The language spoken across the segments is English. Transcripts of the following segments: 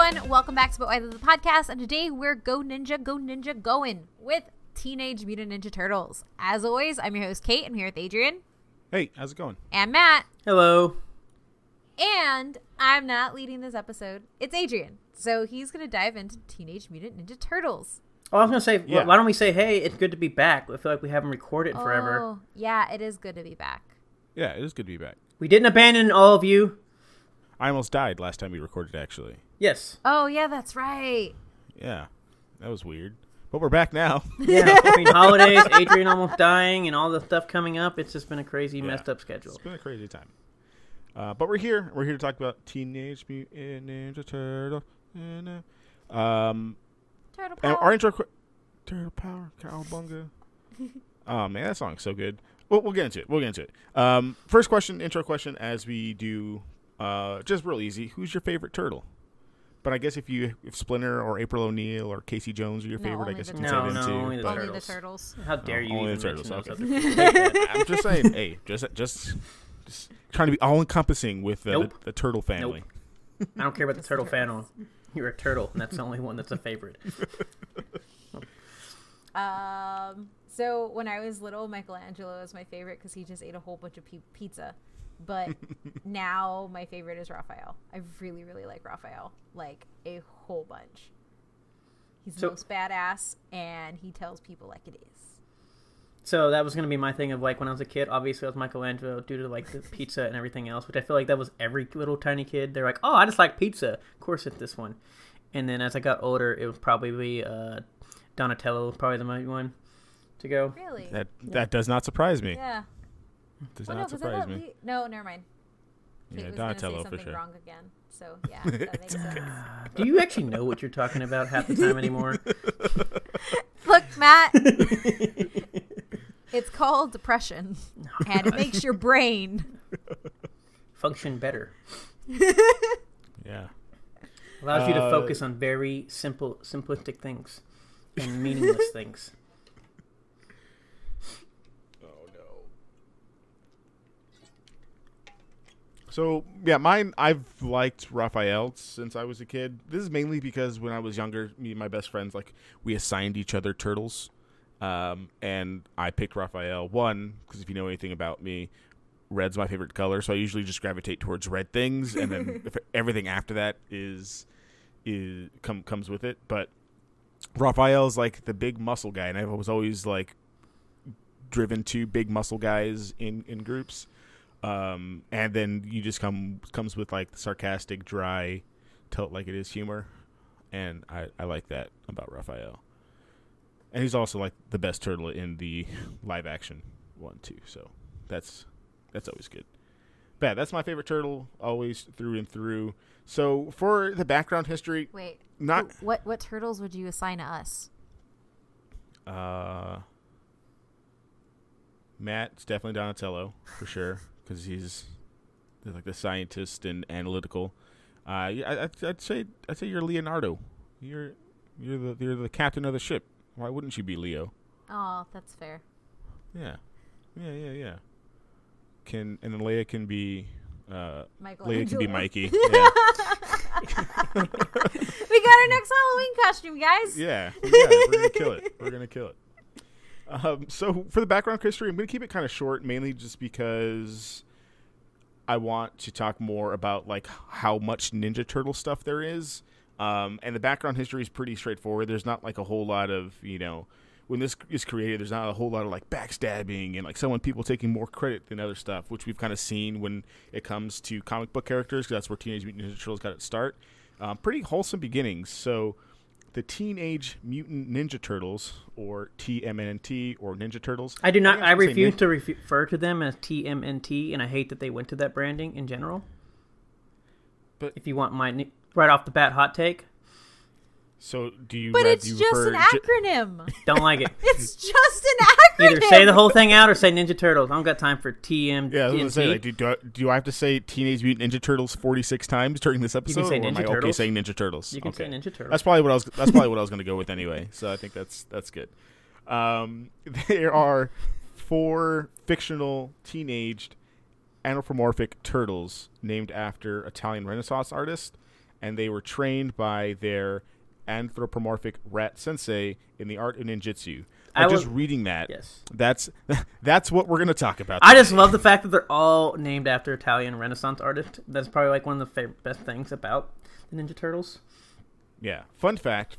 everyone. Welcome back to But Why the Podcast, and today we're Go Ninja Going with Teenage Mutant Ninja Turtles. As always, I'm your host, Kate. I'm here with Adrian. Hey, how's it going? And Matt. Hello. And I'm not leading this episode. It's Adrian. So he's going to dive into Teenage Mutant Ninja Turtles. Oh, I was going to say, yeah. Why don't we say, hey, it's good to be back. I feel like we haven't recorded forever. Oh, yeah, it is good to be back. Yeah, it is good to be back. We didn't abandon all of you. I almost died last time we recorded, actually. Yes. Oh, yeah, that's right. Yeah, that was weird. But we're back now. Yeah, between holidays, Adrian almost dying, and all the stuff coming up, it's just been a crazy, messed up schedule. It's been a crazy time. But we're here. We're here to talk about Teenage Mutant Ninja Turtles. Turtle And Power. our intro... Turtle Power, Cowabunga. Oh, man, that song's so good. We'll get into it. First question, intro question, as we do... just real easy. Who's your favorite turtle? But I guess if Splinter or April O'Neil or Casey Jones are your favorite, I guess you can say them too. Only the Only turtles. the turtles. How dare you? Only the even turtles. mention Okay. those other I'm just saying. Hey, just trying to be all encompassing with Nope. the turtle family. Nope. I don't care about the turtle fan. You're a turtle, and that's the only one that's a favorite. So when I was little, Michelangelo was my favorite because he just ate a whole bunch of pizza. But now my favorite is Raphael. I really, really like Raphael. Like a whole bunch. He's the most badass, and he tells people like it is. So that was going to be my thing of like when I was a kid, obviously I was Michelangelo due to like the pizza and everything else, which I feel like that was every little tiny kid. They're like, oh, I just like pizza. Of course it's this one. And then as I got older, it was probably Donatello, probably the main one to go. Really? That does not surprise me. Yeah. Does not surprise me. No, never mind. Yeah, Kate was Donatello gonna say for something sure. wrong again. So yeah, that makes sense. Do you actually know what you're talking about half the time anymore? Look, Matt. It's called depression, and it makes your brain Function better. Yeah. Allows you to focus on very simplistic things and meaningless things. Oh no. So yeah, mine. I've liked Raphael since I was a kid. This is mainly because when I was younger, me and my best friends we assigned each other turtles, and I picked Raphael. One, because if you know anything about me, red's my favorite color, so I usually just gravitate towards red things, and then if everything after that comes with it. But Raphael's like the big muscle guy, and I was always like driven to big muscle guys in groups. And then you just comes with like the sarcastic, dry, tell it like it is humor, and I like that about Raphael. And he's also like the best turtle in the live action one too, so that's always good. But yeah, that's my favorite turtle, always through and through. So for the background history, Wait. not What turtles would you assign to us? Matt's definitely Donatello for sure, because he's like the scientist and analytical. I'd say you're Leonardo. You're the captain of the ship. Why wouldn't you be Leo? Oh, that's fair. Yeah. And then Leia can be Mikey. Yeah. We got our next Halloween costume, guys. Yeah, we're gonna kill it. So for the background history, I'm gonna keep it kind of short, mainly just because I want to talk more about like how much Ninja Turtle stuff there is. And the background history is pretty straightforward. There's not like a whole lot of, when this is created, there's not a whole lot of like backstabbing and like people taking more credit than other stuff, which we've kind of seen when it comes to comic book characters, because that's where Teenage Mutant Ninja Turtles got its start. Pretty wholesome beginnings. So the Teenage Mutant Ninja Turtles, or TMNT, or Ninja Turtles. I do not. I refuse to refer to them as TMNT, and I hate that they went to that branding in general. But if you want my right off the bat hot take. So do you? But it's just an acronym. Don't like it. It's just an acronym. Either say the whole thing out or say Ninja Turtles. I don't got time for TM. Yeah, I was gonna say, like, do I have to say Teenage Mutant Ninja Turtles 46 times during this episode? You can say or Ninja am I Turtles. okay saying Ninja Turtles? You can say Ninja Turtles. That's probably what I was gonna go with anyway. So I think that's good. There are 4 fictional teenaged anthropomorphic turtles named after Italian Renaissance artists. and they were trained by their anthropomorphic rat sensei in the art of ninjutsu. Just reading that, yes, that's what we're going to talk about today. I just love the fact that they're all named after Italian Renaissance artists. That's probably like one of the best things about the Ninja Turtles. Yeah. Fun fact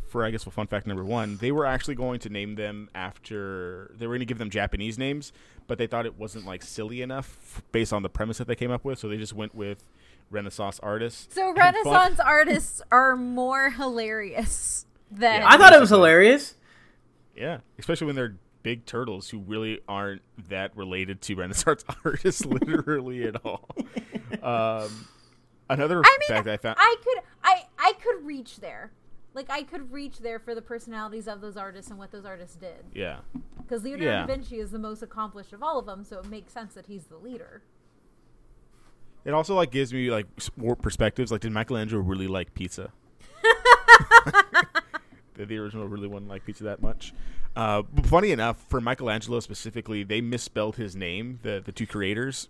number one, they were actually going to name them after, they were going to give them Japanese names, but they thought it wasn't like silly enough based on the premise that they came up with, so they just went with Renaissance artists. So Renaissance artists are more hilarious than... Yeah, I thought it was hilarious. Yeah, especially when they're big turtles who really aren't that related to Renaissance artists literally at all. Another fact I found... I could reach there. Like, I could reach there for the personalities of those artists and what those artists did. Yeah. Because Leonardo da Vinci is the most accomplished of all of them, so it makes sense that he's the leader. It also, like, gives me, like, more perspectives. Like, did Michelangelo really like pizza? Did the original really want to like pizza that much? But funny enough, for Michelangelo specifically, they misspelled his name, the two creators.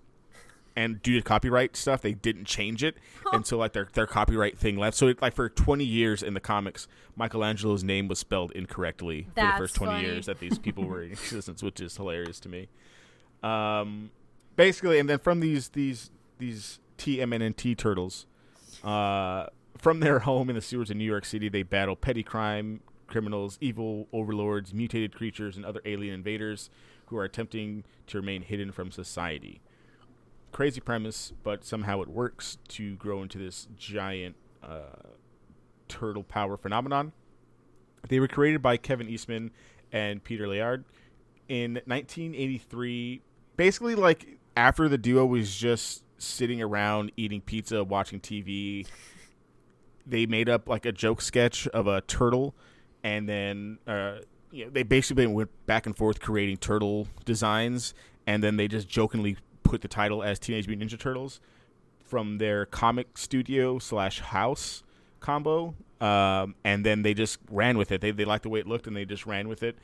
And due to copyright stuff, they didn't change it until like their copyright thing left. So like for 20 years in the comics, Michelangelo's name was spelled incorrectly for the first 20 years that these people were in existence, which is hilarious to me. Basically, and then from these TMNT turtles, from their home in the sewers of New York City, they battle petty crime, criminals, evil overlords, mutated creatures, and other alien invaders who are attempting to remain hidden from society. Crazy premise, but somehow it works to grow into this giant turtle power phenomenon. They were created by Kevin Eastman and Peter Laird in 1983. Basically, like after the duo was just sitting around eating pizza, watching TV, they made up like a joke sketch of a turtle, and then they basically went back and forth creating turtle designs, and then they just jokingly put the title as Teenage Mutant Ninja Turtles from their comic studio / house combo, and then they just ran with it. They liked the way it looked, and they just ran with it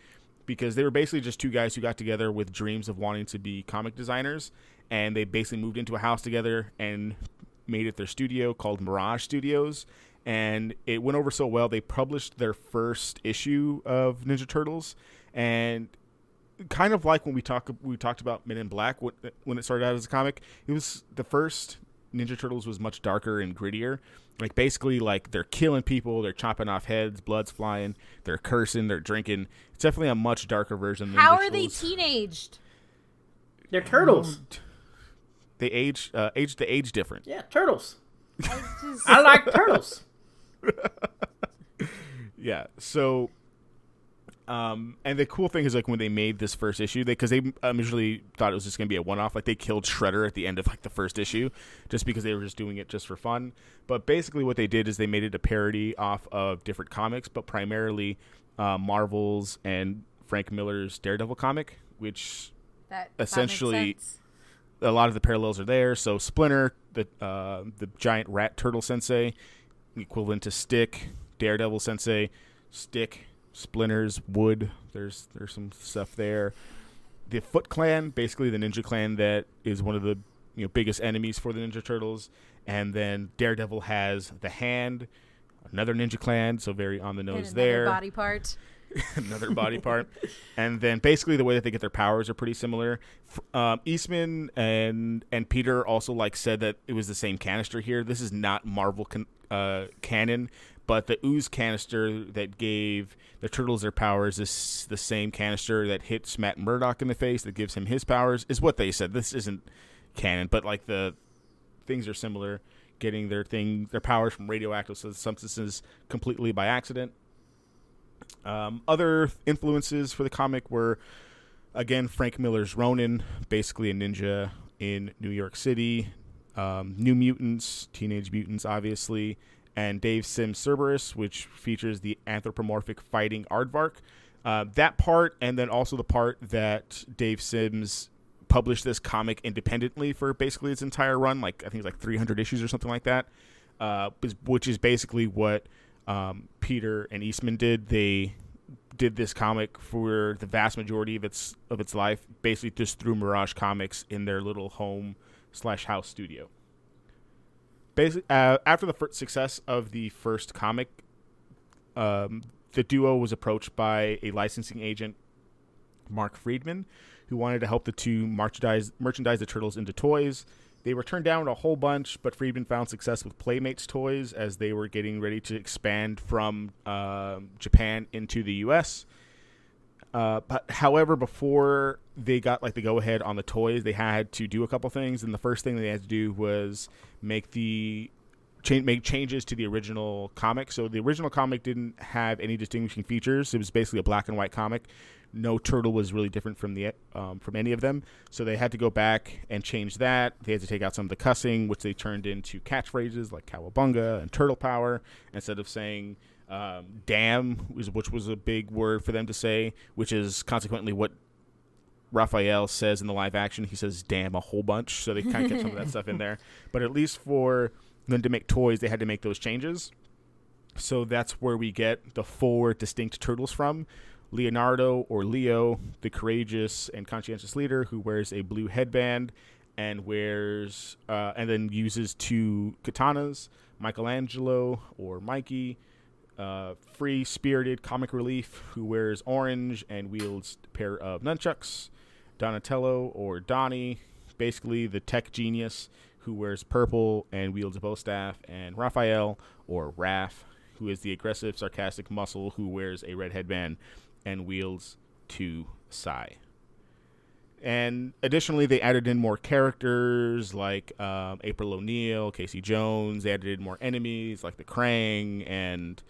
because they were basically just two guys who got together with dreams of wanting to be comic designers, and they basically moved into a house together and made it their studio called Mirage Studios, and it went over so well they published their first issue of Ninja Turtles, and kind of like when we talked about Men in Black when it started out as a comic, it was the first Ninja Turtles was much darker and grittier. Like basically like they're killing people, they're chopping off heads, blood's flying, they're cursing, they're drinking. It's definitely a much darker version than How Ninja are they Turtles. teenaged? They're turtles. They age different. Yeah, turtles. I like turtles. Yeah, so and the cool thing is like when they made this first issue, because they initially thought it was just going to be a one-off. Like they killed Shredder at the end of like the first issue just because they were just doing it just for fun. But basically what they did is they made it a parody off of different comics, but primarily Marvel's and Frank Miller's Daredevil comic, which that essentially makes sense. A lot of the parallels are there. So Splinter, the giant rat turtle sensei, equivalent to Stick, Daredevil sensei, Stick, Splinter's wood. There's some stuff there. The Foot Clan, basically the ninja clan that is one of the biggest enemies for the Ninja Turtles. And then Daredevil has the Hand, another ninja clan, so very on the nose there. Body part. Another body part. And then basically the way that they get their powers are pretty similar. Eastman and Peter also said that it was the same canister here. This is not Marvel canon, but the ooze canister that gave the Turtles their powers is the same canister that hits Matt Murdock in the face that gives him his powers, is what they said. This isn't canon, but the things are similar, getting their powers from radioactive substances completely by accident. Other influences for the comic were, again, Frank Miller's Ronin, basically a ninja in New York City, New Mutants, Teenage Mutants, obviously, and Dave Sim's Cerberus, which features the anthropomorphic fighting aardvark. That part, and then also the part that Dave Sims published this comic independently for basically its entire run, I think it's 300 issues or something like that, which is basically what Peter and Eastman did. They did this comic for the vast majority of its life, basically just through Mirage Comics in their little home / house studio. basically, after the success of the first comic, the duo was approached by a licensing agent, Mark Friedman, who wanted to help the two merchandise the Turtles into toys. They were turned down a whole bunch, but Friedman found success with Playmates toys as they were getting ready to expand from Japan into the U.S. But however, before they got like the go-ahead on the toys, they had to do a couple things, and the first thing they had to do was make changes to the original comic. So the original comic didn't have any distinguishing features. It was basically a black and white comic. No turtle was really different from any of them. So they had to go back and change that. They had to take out some of the cussing, which they turned into catchphrases like cowabunga and turtle power, instead of saying damn, which was a big word for them to say, which is consequently what Raphael says in the live action. He says damn a whole bunch. So they kind of kept some of that stuff in there. But at least for them to make toys, they had to make those changes. So that's where we get the 4 distinct turtles from. Leonardo, or Leo, the courageous and conscientious leader who wears a blue headband and then uses 2 katanas. Michelangelo, or Mikey, free-spirited comic relief who wears orange and wields a pair of nunchucks. Donatello, or Donnie, basically the tech genius who wears purple and wields a bow staff. And Raphael, or Raph, who is the aggressive, sarcastic muscle who wears a red headband and wields 2 sai. And additionally, they added in more characters like April O'Neil, Casey Jones. They added in more enemies like the Krang and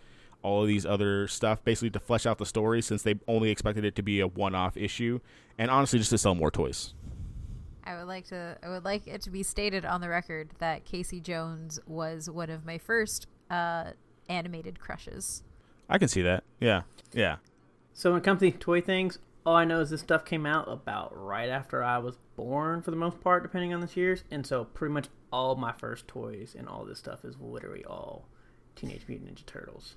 all of these other stuff, basically to flesh out the story, since they only expected it to be a one-off issue, and honestly just to sell more toys. I would like it to be stated on the record that Casey Jones was one of my first animated crushes. I can see that. Yeah. So when it comes to these toy things, all I know is this stuff came out about right after I was born, for the most part, depending on the years. And so pretty much all my first toys and all this stuff is literally all Teenage Mutant Ninja Turtles.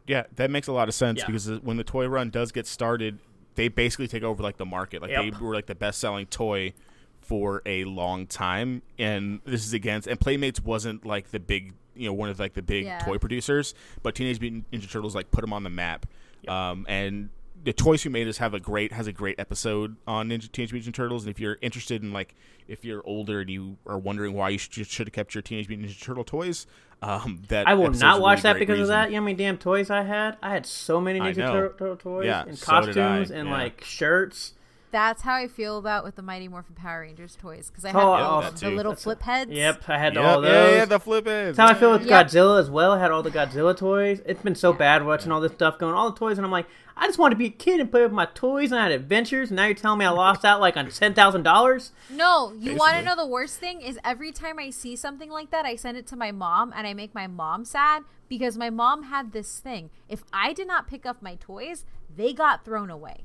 Yeah, that makes a lot of sense, because when the toy run does get started, they basically take over like the market. Like they were like the best-selling toy for a long time. And this is and Playmates wasn't like the big, one of like the big toy producers, but Teenage Mutant Ninja Turtles like put them on the map. And the Toys Who Made Us has a great episode on Teenage Mutant Ninja Turtles. And if you're interested in, like, if you're older and you are wondering why you should have kept your Teenage Mutant Ninja Turtle toys, that I will not watch that because of that. You know how many damn toys I had? I had so many Ninja Turtle toys and costumes and like shirts. That's how I feel about with the Mighty Morphin Power Rangers toys, because I had the little flip heads. Yep, I had all those. Yeah, the flip heads. That's how I feel with Godzilla as well. I had all the Godzilla toys. It's been so bad watching all this stuff going, all the toys, and I'm like, I just want to be a kid and play with my toys, and I had adventures, and now you're telling me I lost out like on $10,000? No, you want to know the worst thing is every time I see something like that, I send it to my mom, and I make my mom sad, because my mom had this thing. If I did not pick up my toys, they got thrown away.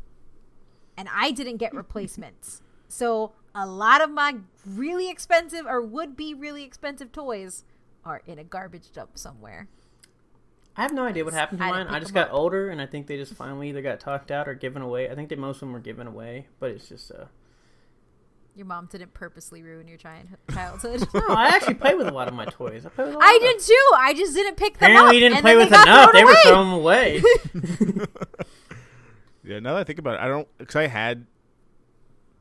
And I didn't get replacements. So a lot of my really expensive or would be really expensive toys are in a garbage dump somewhere. I have no idea what happened to mine. I just got older, and I think they just finally either got talked out or given away. I think that most of them were given away, but it's just... Your mom didn't purposely ruin your childhood. No, I actually played with a lot of my toys. I did too. I just didn't pick them up. Apparently you didn't play with enough. They were thrown away. Yeah, now that I think about it, I don't, because I had,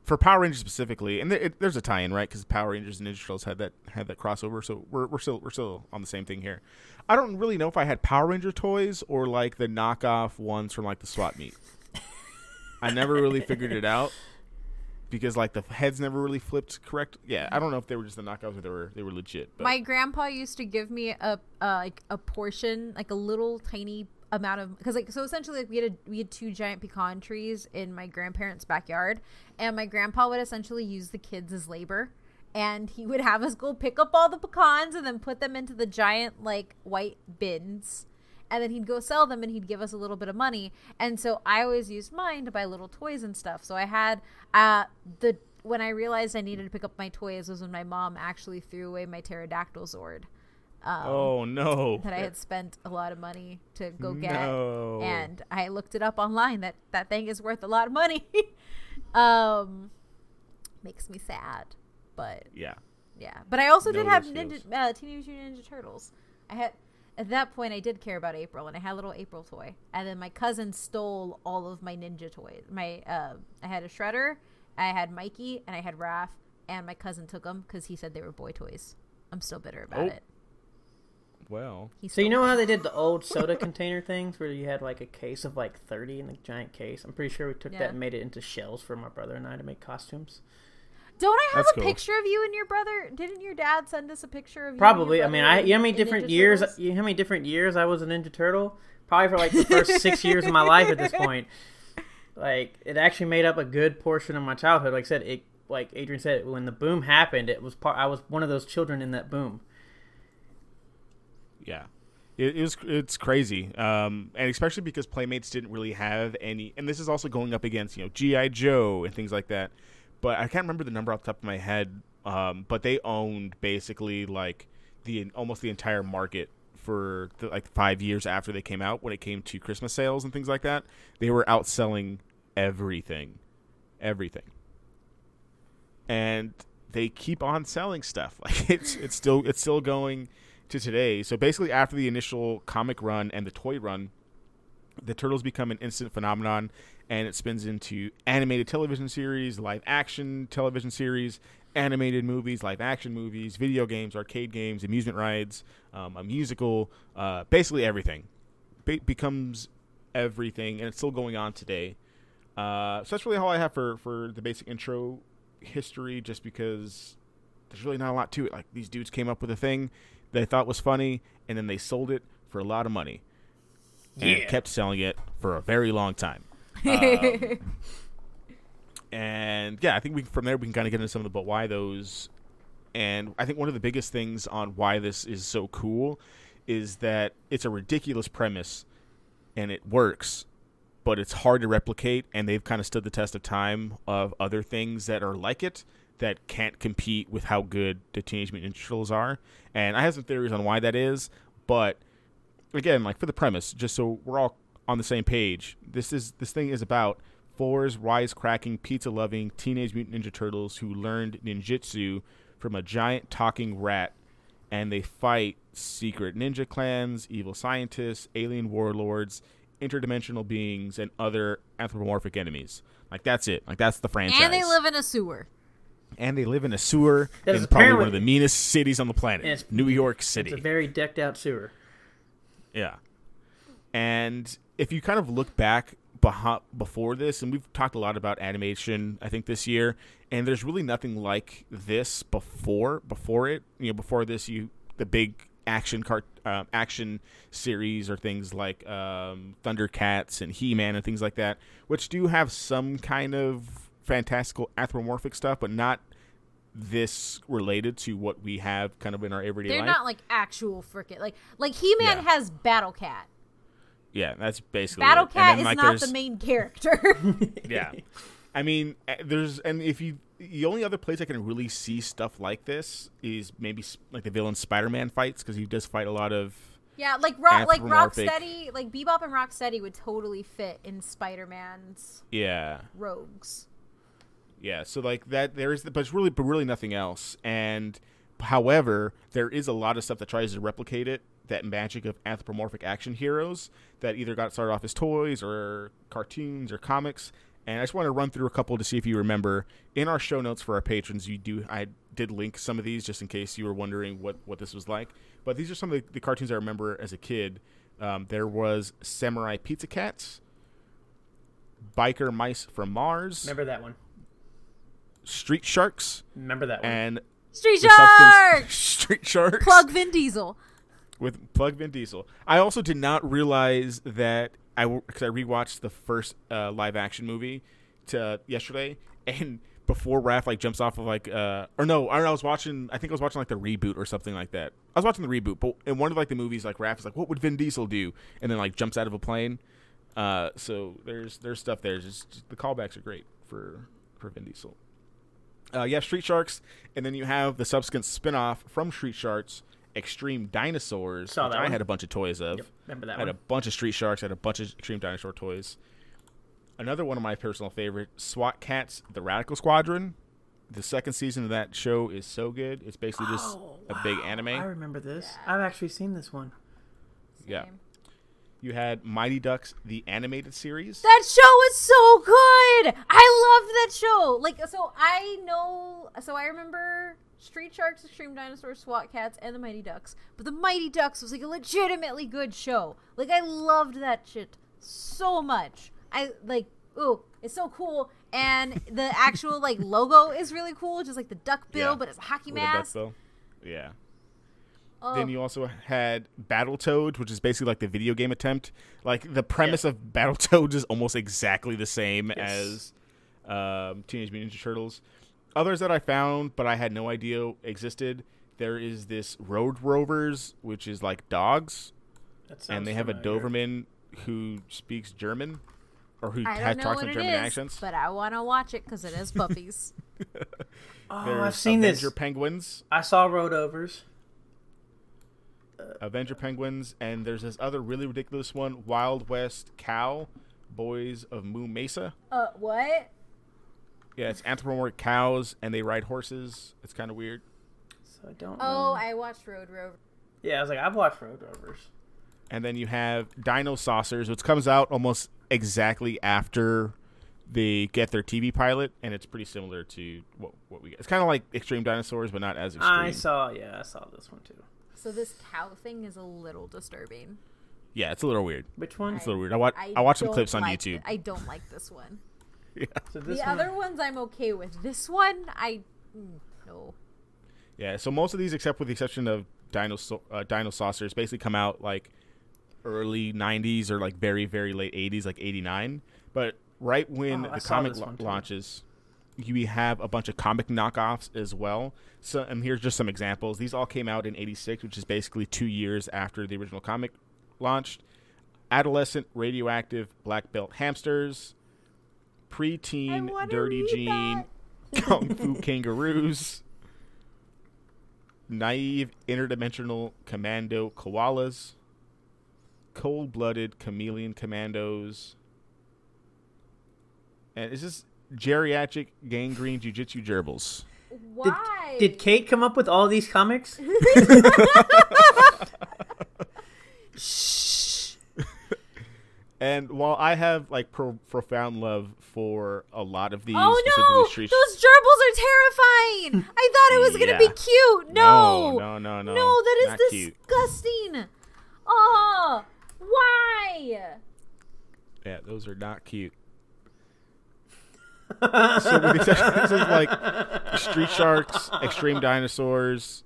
for Power Rangers specifically, and there's a tie-in, right? Because Power Rangers and Ninja Turtles had that crossover, so we're still on the same thing here. I don't really know if I had Power Ranger toys or like the knockoff ones from like the swap meet. I never really figured it out because like the heads never really flipped correct. Yeah, I don't know if they were just the knockoffs or they were legit. But. My grandpa used to give me a portion, like a little tiny amount of, because like, so essentially like we had 2 giant pecan trees in my grandparents' backyard, and my grandpa would essentially use the kids as labor, and he would have us go pick up all the pecans and then put them into the giant like white bins, and then he'd go sell them and he'd give us a little bit of money. And so I always used mine to buy little toys and stuff. So I had when I realized I needed to pick up my toys was when my mom actually threw away my pterodactyl Zord. Oh no! That I had spent a lot of money to go get, and I looked it up online. That thing is worth a lot of money. Makes me sad, but yeah. Yeah, but I also Know did have those Teenage Mutant Ninja Turtles. I had at that point I did care about April, and I had a little April toy. And then my cousin stole all of my ninja toys. I had a Shredder, I had Mikey, and I had Raph. And my cousin took them because he said they were boy toys. I'm still bitter about it. Well. So you know how they did the old soda container things where you had like a case of like 30 in a giant case? I'm pretty sure we took that and made it into shells for my brother and I to make costumes. Don't I have That's a picture of you and your brother? Didn't your dad send us a picture of you? Probably. And your I mean, you know how many different years I was a Ninja Turtle? Probably for like the first 6 years of my life at this point. Like, it actually made up a good portion of my childhood. Like I said, like Adrian said, when the boom happened, I was one of those children in that boom. Yeah, it's crazy, and especially because Playmates didn't really have any. And this is also going up against G.I. Joe and things like that. But I can't remember the number off the top of my head. But they owned basically like almost the entire market for like 5 years after they came out. When it came to Christmas sales and things like that, they were outselling everything. And they keep on selling stuff. Like it's still going to today. So basically, after the initial comic run and the toy run, the Turtles become an instant phenomenon, and it spins into animated television series, live action television series, animated movies, live action movies, video games, arcade games, amusement rides, a musical, basically everything becomes everything, and it's still going on today. So that's really all I have for the basic intro history, just because there's really not a lot to it. Like, these dudes came up with a thing they thought was funny, and then they sold it for a lot of money. And kept selling it for a very long time. And yeah, I think from there we can kind of get into some of the why those. And I think one of the biggest things on why this is so cool is that it's a ridiculous premise and it works, but it's hard to replicate, and they've kind of stood the test of time of other things that are like it that can't compete with how good the Teenage Mutant Ninja Turtles are. And I have some theories on why that is, but again, like, for the premise, just so we're all on the same page, this thing is about 4's wisecracking, pizza-loving Teenage Mutant Ninja Turtles who learned ninjutsu from a giant talking rat, and they fight secret ninja clans, evil scientists, alien warlords, interdimensional beings, and other anthropomorphic enemies. Like, that's it. Like, that's the franchise. And they live in a sewer. And they live in a sewer in probably one of the meanest cities on the planet, New York City. It's a very decked-out sewer. Yeah. And if you kind of look back before this, and we've talked a lot about animation, I think, this year, and there's really nothing like this before it. Before this, the big action series or things like Thundercats and He-Man and things like that, which do have some kind of fantastical anthropomorphic stuff, but not this related to what we have kind of in our everyday life. They're not like actual frickin' like He-Man has Battle Cat. Yeah, that's basically Battle it. Cat is not the main character. Yeah. I mean, the only other place I can really see stuff like this is maybe like the villain Spider-Man fights, because he does fight a lot of like Rocksteady, like Bebop and Rocksteady would totally fit in Spider-Man's rogues. Yeah, so like that there is, but really nothing else. And however, there is a lot of stuff that tries to replicate it, that magic of anthropomorphic action heroes that either got started off as toys or cartoons or comics. And I just want to run through a couple to see if you remember. In our show notes for our patrons, I did link some of these just in case you were wondering what this was like. But these are some of the cartoons I remember as a kid. There was Samurai Pizza Cats, Biker Mice from Mars. Remember that one. Street Sharks. Remember that one. And Street Sharks! Street Sharks. Plug Vin Diesel. With Plug Vin Diesel. I also did not realize that, because I rewatched the first live action movie yesterday, and before Raph like jumps off of I was watching like the reboot or something like that. I was watching the reboot, but in one of like the movies, like Raph is like, what would Vin Diesel do? And then like jumps out of a plane. So there's stuff there. Just the callbacks are great for Vin Diesel. Street Sharks, and then you have the subsequent spin-off from Street Sharks, Extreme Dinosaurs, which I had a bunch of toys of. Yep, remember that I had a bunch of Street Sharks, I had a bunch of Extreme Dinosaur toys. Another one of my personal favorite, SWAT Cats, The Radical Squadron. The second season of that show is so good. It's basically just a big anime. I remember this. Yeah. I've actually seen this one. Yeah. Same. You had Mighty Ducks, the animated series. That show was so good. I loved that show. Like, so I remember Street Sharks, Extreme Dinosaurs, SWAT Cats, and the Mighty Ducks. But the Mighty Ducks was like a legitimately good show. Like, I loved that shit so much. It's so cool. And the actual like logo is really cool, just like the duck bill, but it's a hockey With mask. a duck bill. Yeah. Oh. Then you also had Battletoads, which is basically like the video game attempt. Like the premise of Battletoads is almost exactly the same as Teenage Mutant Ninja Turtles. Others that I found, but I had no idea existed. There is this Road Rovers, which is like dogs, and they have a Doberman who speaks German, or who talks in German accents. But I want to watch it because it is puppies. I've seen Avenger this. Penguins. I saw Roadovers. Avenger Penguins, and there's this other really ridiculous one, Wild West Cow, Boys of Moo Mesa. What? Yeah, it's anthropomorphic cows, and they ride horses. It's kind of weird. So I don't know. Oh, I watched Road Rover. Yeah, I was like, I've watched Roadovers. And then you have Dino Saucers, which comes out almost exactly after they get their TV pilot, and it's pretty similar to what we get. It's kind of like Extreme Dinosaurs, but not as extreme. I saw this one too. So this cow thing is a little disturbing. Yeah, it's a little weird. Which one? It's a little weird. I watched some clips on YouTube. I don't like this one. Yeah. So this The one, other ones I'm okay with. This one, no. Yeah, so most of these, except with the exception of Dino Saucers, basically come out like early 90s or like very, very late 80s, like 89. But right when the comic launches, you have a bunch of comic knockoffs as well. So, and here's just some examples. These all came out in 86, which is basically 2 years after the original comic launched. Adolescent Radioactive Black Belt Hamsters, Preteen Dirty Jean, Kung Fu Kangaroos, Naive Interdimensional Commando Koalas, Cold-Blooded Chameleon Commandos, and it's just Geriatric Gangrene Jiu-Jitsu Gerbils. Why? Did Kate come up with all these comics? Shh. And while I have like profound love for a lot of these, Oh no! Street Those gerbils are terrifying. I thought it was gonna be cute. No, no, that is not disgusting. Cute. Oh, why? Yeah, those are not cute. So with this is like Street Sharks, Extreme Dinosaurs,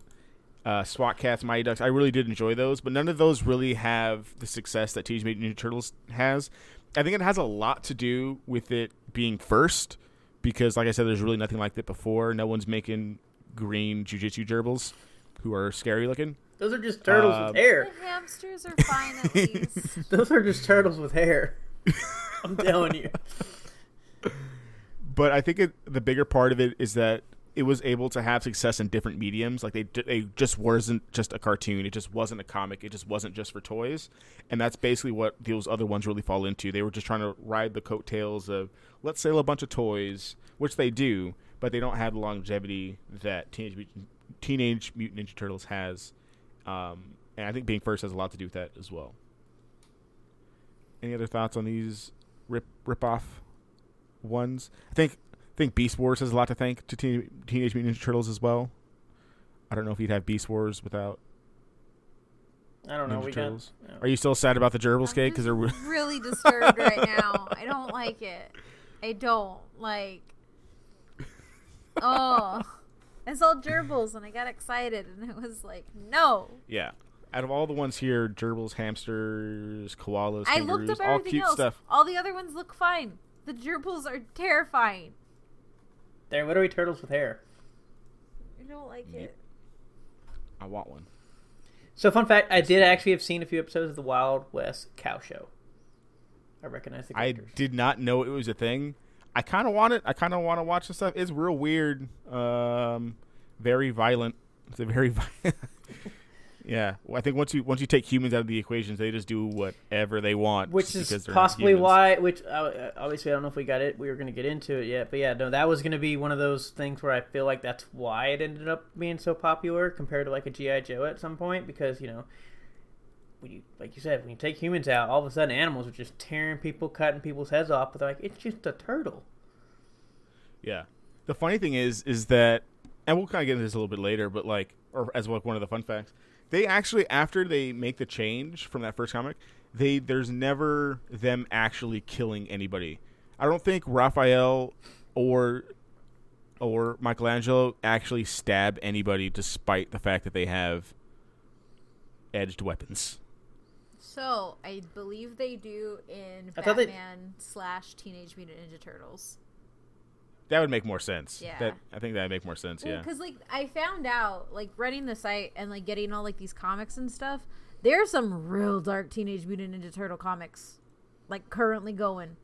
SWAT Cats, Mighty Ducks. I really did enjoy those, but none of those really have the success that Teenage Mutant Ninja Turtles has. I think it has a lot to do with it being first, because like I said, there's really nothing like that before. No one's making green jiu-jitsu gerbils who are scary looking. Those are just turtles with hair. The hamsters are fine at least. Those are just turtles with hair. I'm telling you. But I think the bigger part of it is that it was able to have success in different mediums. Like they just wasn't just a cartoon. It just wasn't a comic. It just wasn't just for toys. And that's basically what those other ones really fall into. They were just trying to ride the coattails of, let's sell a bunch of toys, which they do, but they don't have the longevity that Teenage Mutant Ninja Turtles has. And I think being first has a lot to do with that as well. Any other thoughts on these rip-off ones? I think Beast Wars has a lot to thank to Teenage Mutant Ninja Turtles as well. I don't know if you'd have Beast Wars without I don't know. Ninja We Turtles. got. Are you still sad about the gerbils, Kate? Because they're really disturbed right now. I don't like it. I don't like. Oh, I saw gerbils and I got excited and it was like, no. Yeah. Out of all the ones here, gerbils, hamsters, koalas, I kangaroos, looked up all everything cute else. stuff. All the other ones look fine. The gerbils are terrifying. They're literally turtles with hair. I don't like it. I want one. So, fun fact, I did actually have seen a few episodes of the Wild West Cow Show. I recognize the I characters. did not know it was a thing. I kind of want it. I kind of want to watch the stuff. It's real weird. Very violent. It's a very Yeah, well, I think once you take humans out of the equations, they just do whatever they want. Which is possibly why. Which obviously I don't know if we were going to get into it yet, but yeah, no, that was going to be one of those things where I feel like that's why it ended up being so popular compared to like a GI Joe at some point, because like you said, when you take humans out, all of a sudden animals are just tearing people, cutting people's heads off, but they're like, it's just a turtle. Yeah, the funny thing is that, and we'll kind of get into this a little bit later, but as one of the fun facts. They actually, after they make the change from that first comic, there's never them actually killing anybody. I don't think Raphael or Michelangelo actually stab anybody, despite the fact that they have edged weapons. So I believe they do in Batman/Teenage Mutant Ninja Turtles. That would make more sense. Yeah. I think that would make more sense, yeah. Because, I found out, running the site and, getting all, these comics and stuff, there's some real dark Teenage Mutant Ninja Turtle comics, currently going.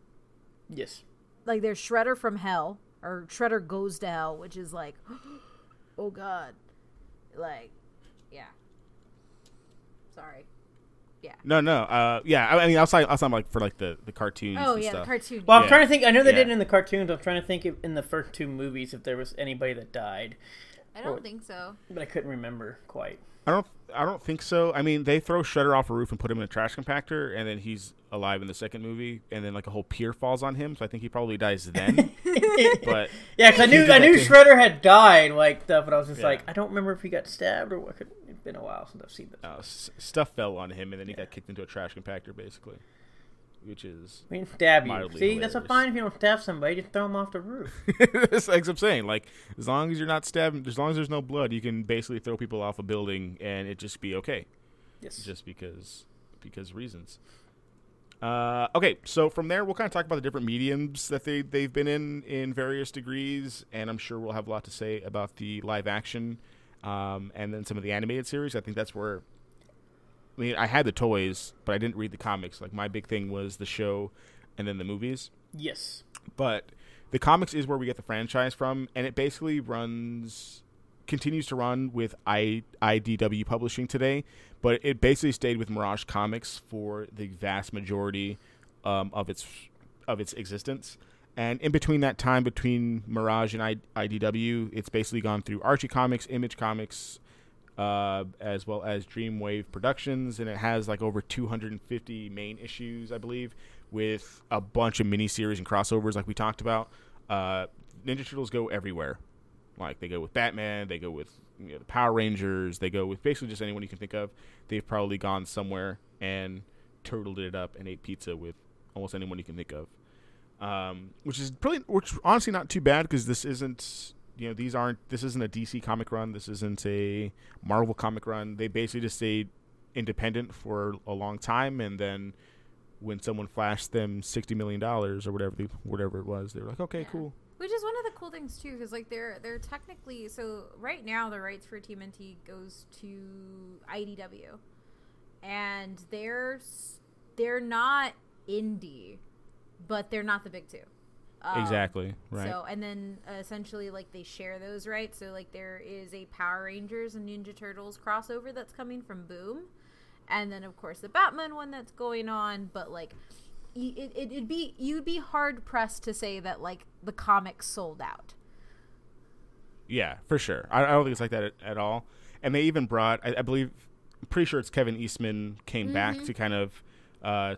Yes. There's Shredder from Hell, or Shredder Goes to Hell, which is, oh, God. Yeah. Sorry. Yeah. No. Yeah. I mean, outside for the cartoons. Oh, and yeah, stuff. the cartoon. Well, I'm trying to think. I know they did it in the cartoons. I'm trying to think in the first two movies if there was anybody that died. I don't think so. But I couldn't remember quite. I don't think so. I mean, they throw Shredder off a roof and put him in a trash compactor, and then he's alive in the second movie, and then a whole pier falls on him. So I think he probably dies then. But yeah, because I knew Shredder had died, stuff, but I was just I don't remember if he got stabbed or what. It's been a while since I've seen this. Stuff fell on him, and then he got kicked into a trash compactor, basically, which is stab you. See, hilarious. That's fine if you don't stab somebody. Just throw them off the roof. It's like I'm saying, as long as you're not stabbing, as long as there's no blood, you can basically throw people off a building, and it just be okay. Yes, just because reasons. Okay, so from there we'll kind of talk about the different mediums that they've been in various degrees, and I'm sure we'll have a lot to say about the live action. And then some of the animated series. I think that's where, I mean, I had the toys, but I didn't read the comics. My big thing was the show and then the movies. Yes. But the comics is where we get the franchise from, and it basically continues to run with IDW Publishing today, but it basically stayed with Mirage Comics for the vast majority of its existence. And in between that time, between Mirage and IDW, it's basically gone through Archie Comics, Image Comics, as well as Dreamwave Productions, and it has over 250 main issues, I believe, with a bunch of miniseries and crossovers like we talked about. Ninja Turtles go everywhere. They go with Batman, they go with the Power Rangers, they go with basically just anyone you can think of. They've probably gone somewhere and turtled it up and ate pizza with almost anyone you can think of. Which honestly not too bad, because this isn't a DC comic run, this isn't a Marvel comic run. They basically just stayed independent for a long time, and then when someone flashed them $60 million or whatever it was, they were like, okay, cool. Which is one of the cool things too, because they're technically, so right now the rights for TMNT goes to IDW, and they're not indie, but they're not the big two. Exactly, right. So, and then essentially, they share those rights. So, there is a Power Rangers and Ninja Turtles crossover that's coming from Boom, and then of course the Batman one that's going on. But you'd be hard pressed to say that the comics sold out. Yeah, for sure. I don't think it's like that at all. And they even brought, I believe, I'm pretty sure it's Kevin Eastman came back to kind of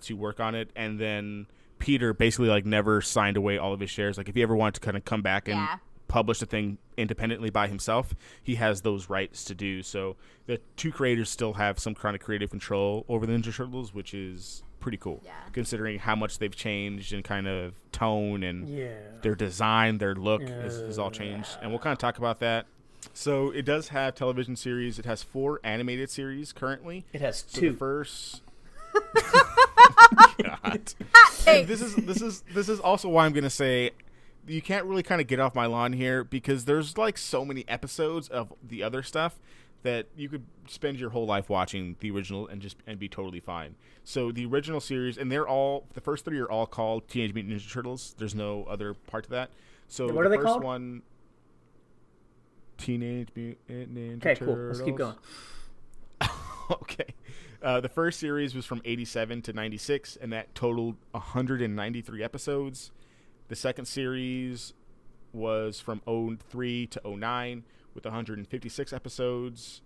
to work on it, and then Peter basically never signed away all of his shares. If he ever wanted to kind of come back and publish the thing independently by himself, he has those rights to do. So the two creators still have some kind of creative control over the Ninja Turtles, which is pretty cool, considering how much they've changed in kind of tone and their design, their look is all changed. And we'll kind of talk about that. So it does have television series. It has 4 animated series currently. It has 2. So the first... God. This is also why I'm gonna say you can't really kind of get off my lawn here, because there's so many episodes of the other stuff that you could spend your whole life watching the original and be totally fine. So the original series, and the first 3 are all called Teenage Mutant Ninja Turtles. There's no other part to that. So what are they first called? One, Teenage Mutant Ninja Okay, Turtles. cool. Let's keep going. Okay. The first series was from 87 to 96, and that totaled 193 episodes. The second series was from 03 to 09 with 156 episodes.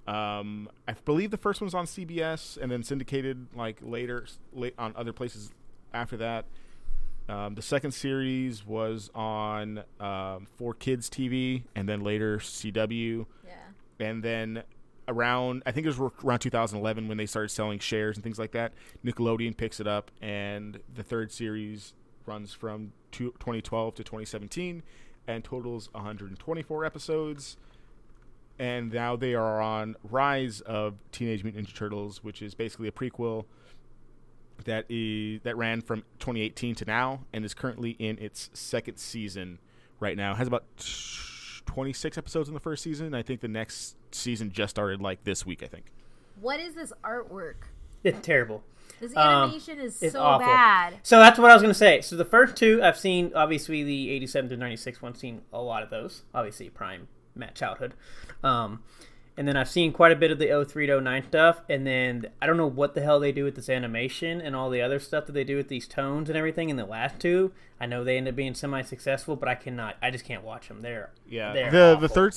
I believe the first one was on CBS and then syndicated like later on other places after that. The second series was on 4Kids TV and then later CW. Yeah. And then I think it was around 2011 when they started selling shares and things like that. Nickelodeon picks it up, and the third series runs from 2012 to 2017 and totals 124 episodes. And now they are on Rise of Teenage Mutant Ninja Turtles, which is basically a prequel that ran from 2018 to now and is currently in its second season right now. It has about 26 episodes in the first season. I think the next season just started like this week, I think. What is this artwork? It's terrible. This animation is so awful. bad. So that's what I was going to say. So the first two, I've seen, obviously, the 87 to 96 one, seen a lot of those. Obviously, prime childhood. And then I've seen quite a bit of the 03 to 09 stuff. And then I don't know what the hell they do with this animation and all the other stuff that they do with these tones and everything in the last two. I know they end up being semi-successful, but I just can't watch them. They're the third.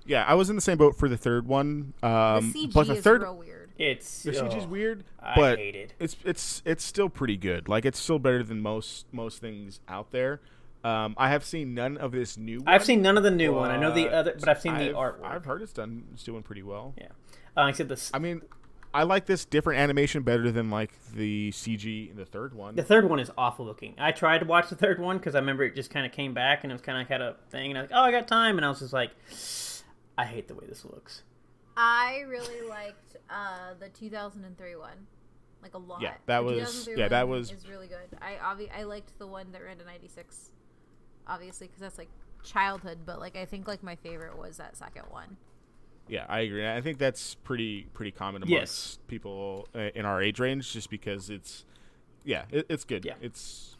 Yeah, I was in the same boat for the third one. The CG but the third, is real weird. The CG is weird, but I hate it. It's still pretty good. Like, it's still better than most things out there. I have seen none of this new one. I've seen none of the new one. I know the other, but I've seen the artwork. I've heard it's doing pretty well. Yeah. Except this. I mean, I like this different animation better than like the CG in the third one. The third one is awful looking. I tried to watch the third one because I remember it just kind of came back and it was kind of like had a thing, and I was like, oh, I got time, and I was just like, I hate the way this looks. I really liked the 2003 one, like a lot. Yeah, that was really good. I liked the one that ran to 96, obviously, because that's like childhood. But like I think like my favorite was that second one. Yeah, I agree. I think that's pretty common amongst people in our age range, just because it's good. Yeah, it's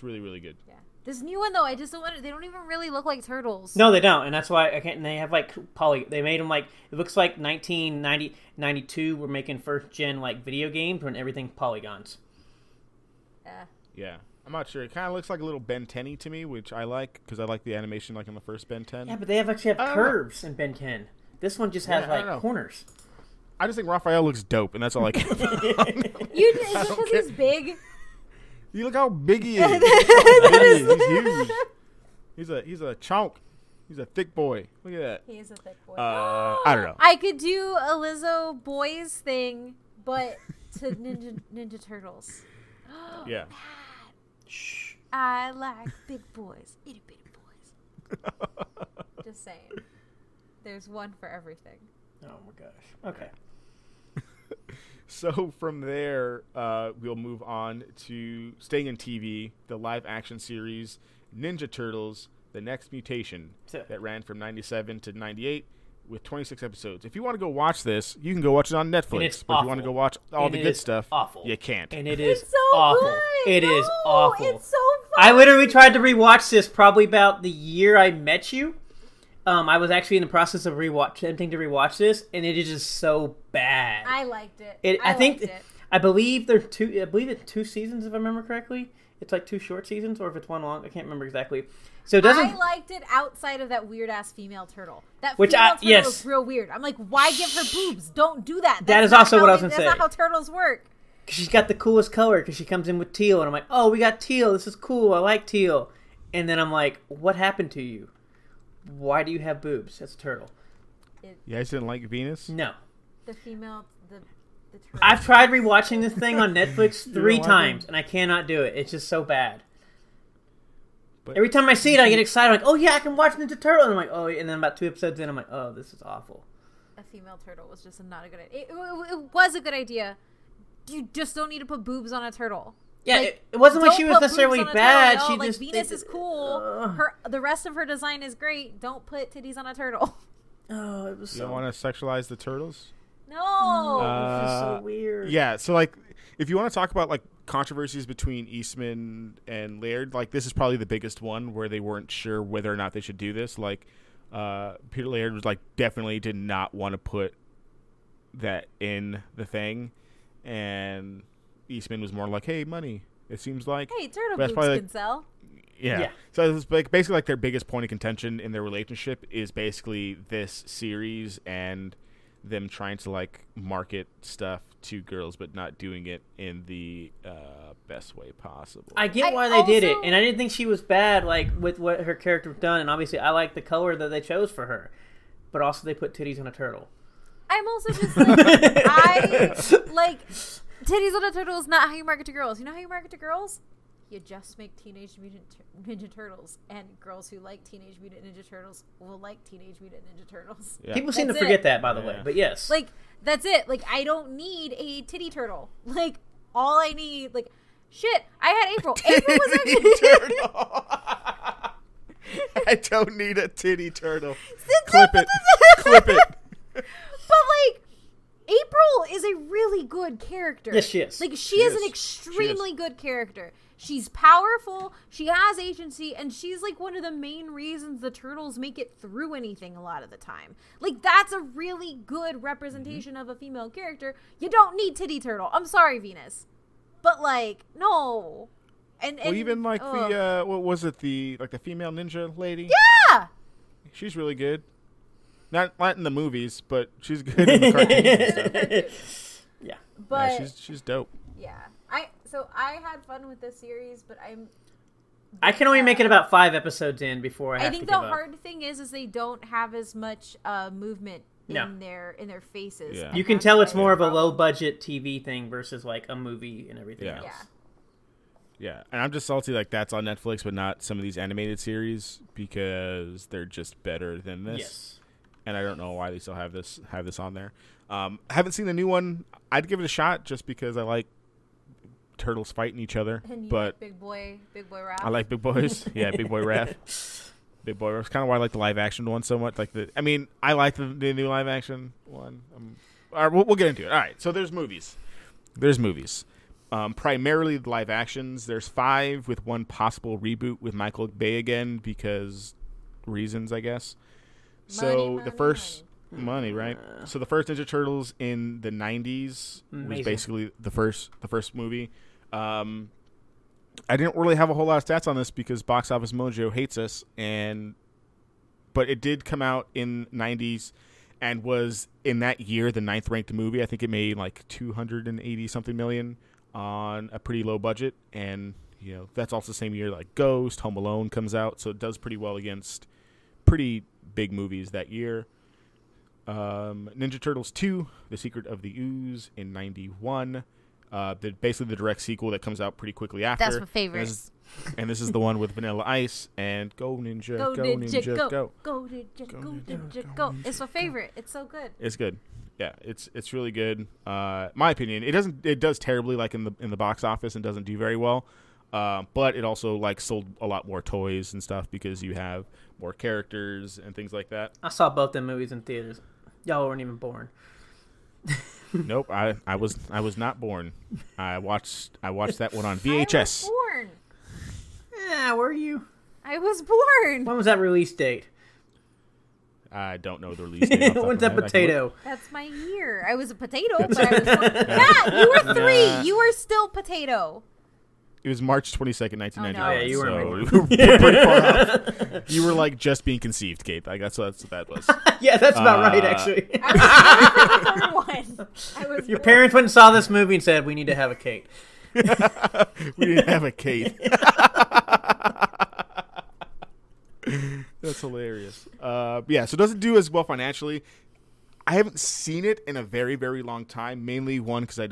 really, really good. Yeah. This new one though, I just don't want it. They don't even really look like turtles. No, they don't, and that's why I can't. And they have like They made them like it looks like 1992. We're making first gen like video games when everything polygons. Yeah, I'm not sure. It kind of looks like a little Ben 10-y to me, which I like because I like the animation like in the first Ben 10. Yeah, but they actually have curves in Ben 10. This one just has like corners. I just think Raphael looks dope, and that's all I care about. Is it because he's big? You look how big he is. He's huge. He's a chunk. He's a thick boy. Look at that. He is a thick boy. I don't know. I could do a Lizzo boys thing, but to Ninja Turtles. Yeah. Shh. I like big boys, itty bitty boys. Just saying. There's one for everything. Oh my gosh. Okay. So from there, we'll move on to staying in TV, the live action series Ninja Turtles: The Next Mutation that ran from 97 to 98 with 26 episodes. If you want to go watch this, you can go watch it on Netflix. But if you want to go watch all the good stuff, you can't. And it is so awful. Good. It is awful. It's so funny. I literally tried to rewatch this probably about the year I met you. I was actually in the process of attempting to rewatch this, and it is just so bad. I liked it. I believe it's 2 seasons, if I remember correctly. It's like 2 short seasons, or if it's 1 long, I can't remember exactly. So it doesn't. I liked it outside of that weird ass female turtle. That female turtle was real weird. I'm like, why give her boobs? Don't do that. That is also what I was gonna say. That's not how turtles work. She's got the coolest color because she comes in with teal, and I'm like, oh, we got teal. This is cool. I like teal. And then I'm like, what happened to you? Why do you have boobs? That's a turtle. You guys didn't like Venus? No. The female, the turtle. I've tried rewatching this thing on Netflix 3 times, and I cannot do it. It's just so bad. But every time I see it, I get excited. I'm like, oh yeah, I can watch Ninja Turtle. And I'm like, oh, and then about 2 episodes in, I'm like, oh, this is awful. A female turtle was just not a good idea. It was a good idea. You just don't need to put boobs on a turtle. Yeah, like, it wasn't like she was necessarily bad. She just Venus is cool. The rest of her design is great. Don't put titties on a turtle. Oh, it was. You don't want to sexualize the turtles? No, it was just so weird. Yeah, so like, if you want to talk about like controversies between Eastman and Laird, like this is probably the biggest one where they weren't sure whether or not they should do this. Like, Peter Laird was like definitely did not want to put that in the thing, and Eastman was more like, "Hey, money." It seems like. Hey, turtle But that's boobs probably, can sell. Yeah. So it's like basically like their biggest point of contention in their relationship is basically this series and them trying to like market stuff to girls, but not doing it in the best way possible. I get why they did it, and I didn't think she was bad, like with what her character done. And obviously, I like the color that they chose for her, but also they put titties on a turtle. I'm also just like I like titties on a turtle is not how you market to girls. You know how you market to girls? You just make Teenage Mutant Ninja Turtles, and girls who like Teenage Mutant Ninja Turtles will like Teenage Mutant Ninja Turtles. Yeah. People seem to forget that, by the way, but yes. Like, that's it. Like, I don't need a titty turtle. Like, all I need, like, shit, I had April. April was a titty turtle. I don't need a titty turtle. Clip it. Clip it. But, like, April is a really good character. Yes, she is. Like, she is an extremely good character. She's powerful, she has agency, and she's, like, one of the main reasons the turtles make it through anything a lot of the time. Like, that's a really good representation of a female character. You don't need titty turtle. I'm sorry, Venus. But, like, no. And well, even, like, the, what was it, the female ninja lady? Yeah! She's really good. Not in the movies, but she's good in the cartoons and stuff. Yeah. But yeah, she's dope. Yeah. So I had fun with this series, but I can only make it about 5 episodes in before I have think to give the up. hard thing is they don't have as much movement in their faces. Yeah. You can tell it's more of a low budget TV thing versus like a movie and everything else. Yeah, and I'm just salty like that's on Netflix, but not some of these animated series because they're just better than this. Yes. And I don't know why they still have this on there. Haven't seen the new one. I'd give it a shot just because I like turtles fighting each other. And you but like big boy Raph. I like big boys. Yeah, big boy Raph. Big boy. It's kind of why I like the live action one so much. I like the new live action one. All right, we'll get into it. All right, so there's movies. Primarily the live actions. There's 5 with one possible reboot with Michael Bay again because reasons, I guess. So the first money, right? So the first Ninja Turtles in the 90s was basically the first movie. I didn't really have a whole lot of stats on this because Box Office Mojo hates us, but it did come out in 90s and was in that year the 9th ranked movie. I think it made like 280 something million on a pretty low budget, and that's also the same year like Ghost, Home Alone comes out, so it does pretty well against pretty big movies that year. Ninja Turtles 2, The Secret of the Ooze in 91. Basically the direct sequel that comes out pretty quickly after. That's my favorite. And this is the one with Vanilla Ice and Go Ninja, Go Ninja, Go. Go Ninja, Go. It's my favorite. It's so good. It's good. Yeah, it's really good. My opinion, it does terribly like in the box office and doesn't do very well. But it also like sold a lot more toys and stuff because you have more characters and things like that. I saw both them movies in theaters. Y'all weren't even born. Nope, I was not born. I watched that one on VHS. I was born. Yeah, were you? I was born. When was that release date? I don't know the release date. When's that potato? That's my year. I was a potato, but I was born. Matt, you were 3. Yeah. You were still potato. It was March 22nd, 1991. Oh, no. Yeah, you weren't so we were pretty far off. You were like just being conceived, Kate. Like that's what that was. Yeah, that's about right, actually. I was born for the third one. Your parents went and saw this movie and said, "We need to have a Kate." We didn't have a Kate. That's hilarious. Yeah, so it doesn't do as well financially. I haven't seen it in a very, very long time. Mainly one because I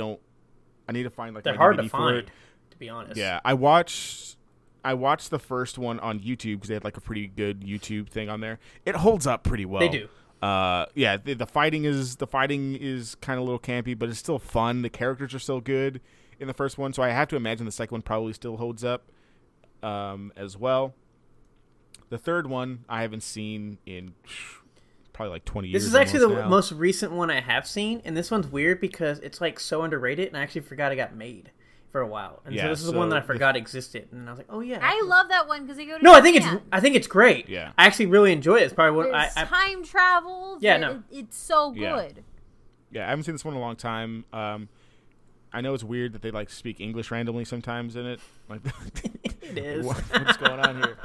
need to find like they're my hard DVD to for find. it. To be honest. Yeah, I watched the first one on YouTube because they had like a pretty good YouTube thing on there. It holds up pretty well. They do. Yeah, the fighting is kind of a little campy, but it's still fun. The characters are still good in the first one, so I have to imagine the second one probably still holds up as well. The third one I haven't seen in probably like 20 years. This is actually the now. most recent one I have seen, and this one's weird because it's like so underrated, and I actually forgot it got made for a while. And so this is the one that I forgot existed, and I was like, oh yeah. I love that one because they go to No, Japan. I think it's great. Yeah. I actually really enjoy it. It's probably what There's time travel. Yeah, no. It's so good. Yeah, I haven't seen this one in a long time. I know it's weird that they like speak English randomly sometimes in it. Like, It is. what's going on here?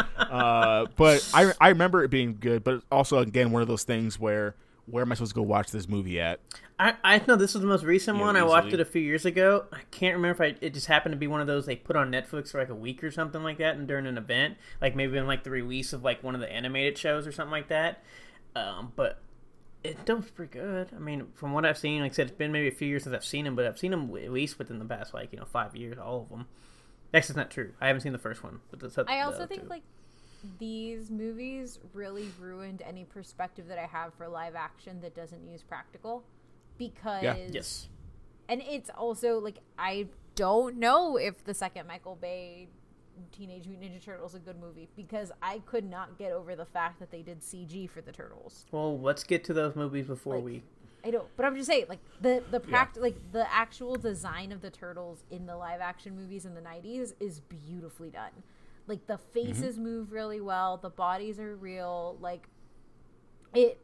But I remember it being good. But also, again, one of those things where am I supposed to go watch this movie at? I know this was the most recent one. I watched easily. it a few years ago. I can't remember if it just happened to be one of those they put on Netflix for like a week or something like that, and during an event, like maybe in like the release of like one of the animated shows or something like that. But it was pretty good. I mean, from what I've seen, like I said, it's been maybe a few years since I've seen them, but I've seen them at least within the past 5 years, all of them. Actually, it's not true. I haven't seen the first one, but I also think like these movies really ruined any perspective that I have for live action that doesn't use practical, because yes, and it's also like I don't know if the second Michael Bay Teenage Mutant Ninja Turtles is a good movie, because I could not get over the fact that they did CG for the turtles. Well, let's get to those movies before I don't, but I'm just saying, like the like the actual design of the turtles in the live action movies in the 90s is beautifully done. Like the faces move really well, the bodies are real. Like it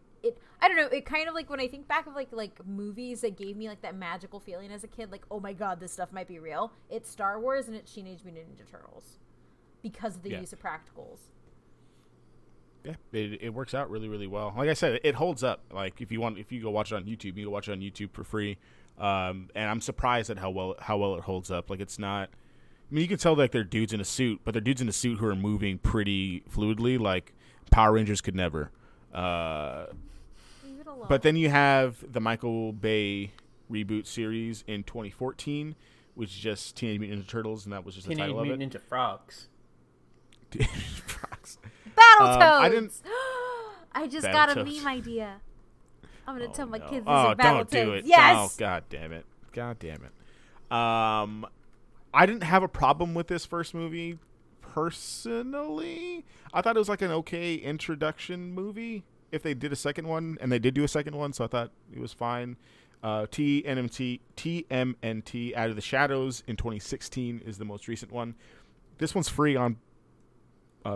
I don't know, it kind of like when I think back of like movies that gave me like that magical feeling as a kid, like, oh my god, this stuff might be real. It's Star Wars and it's Teenage Mutant Ninja Turtles because of the use of practicals. Yeah, it works out really, really well. Like I said, it holds up. Like if you go watch it on YouTube, you can watch it on YouTube for free. And I'm surprised at how well it holds up. Like it's not. I mean, you can tell like they're dudes in a suit, but they're dudes in a suit who are moving pretty fluidly. Like Power Rangers could never. But then you have the Michael Bay reboot series in 2014, which is just Teenage Mutant Ninja Turtles, and that was just the title of it. Teenage Mutant Ninja Frogs. Frogs. Battletoads. I just got a meme idea. I'm gonna tell my kids these are Battletoads. Don't do it. Yes. Oh, God damn it. I didn't have a problem with this first movie personally. I thought it was like an okay introduction movie. If they did a second one, and they did do a second one, so I thought it was fine. TMNT Out of the Shadows in 2016 is the most recent one. This one's free on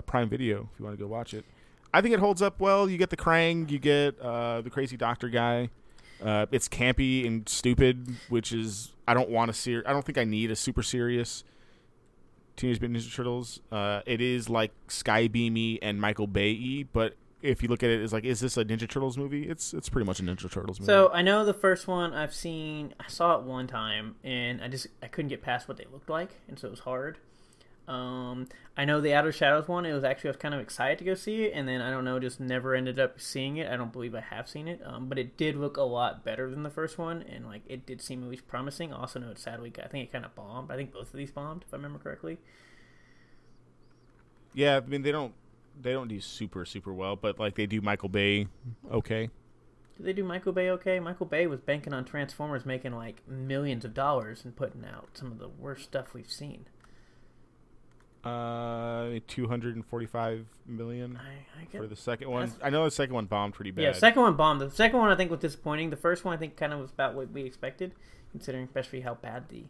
Prime Video if you want to go watch it. I think it holds up well. You get the Krang, you get the crazy doctor guy. It's campy and stupid, which is I don't think I need a super serious Teenage Mutant Ninja Turtles. It is like Skybeamy and Michael Bay-y, but if you look at it as like, is this a Ninja Turtles movie? It's pretty much a Ninja Turtles movie. So I know the first one I saw it one time, and I couldn't get past what they looked like, and so it was hard. I know the Outer Shadows one, I was kind of excited to go see it, and then I don't know, just never ended up seeing it. I don't believe I have seen it, but it did look a lot better than the first one, and like it did seem at least promising. Also, know it's sadly, I think it kind of bombed. I think both of these bombed, if I remember correctly. Yeah, I mean they don't do super well, but like they do Michael Bay okay. Do they do Michael Bay okay? Michael Bay was banking on Transformers making like millions of dollars and putting out some of the worst stuff we've seen. 245 million for the second one. I know the second one bombed pretty bad. Yeah, second one bombed. The second one I think was disappointing. The first one I think kind of was about what we expected, considering especially how bad the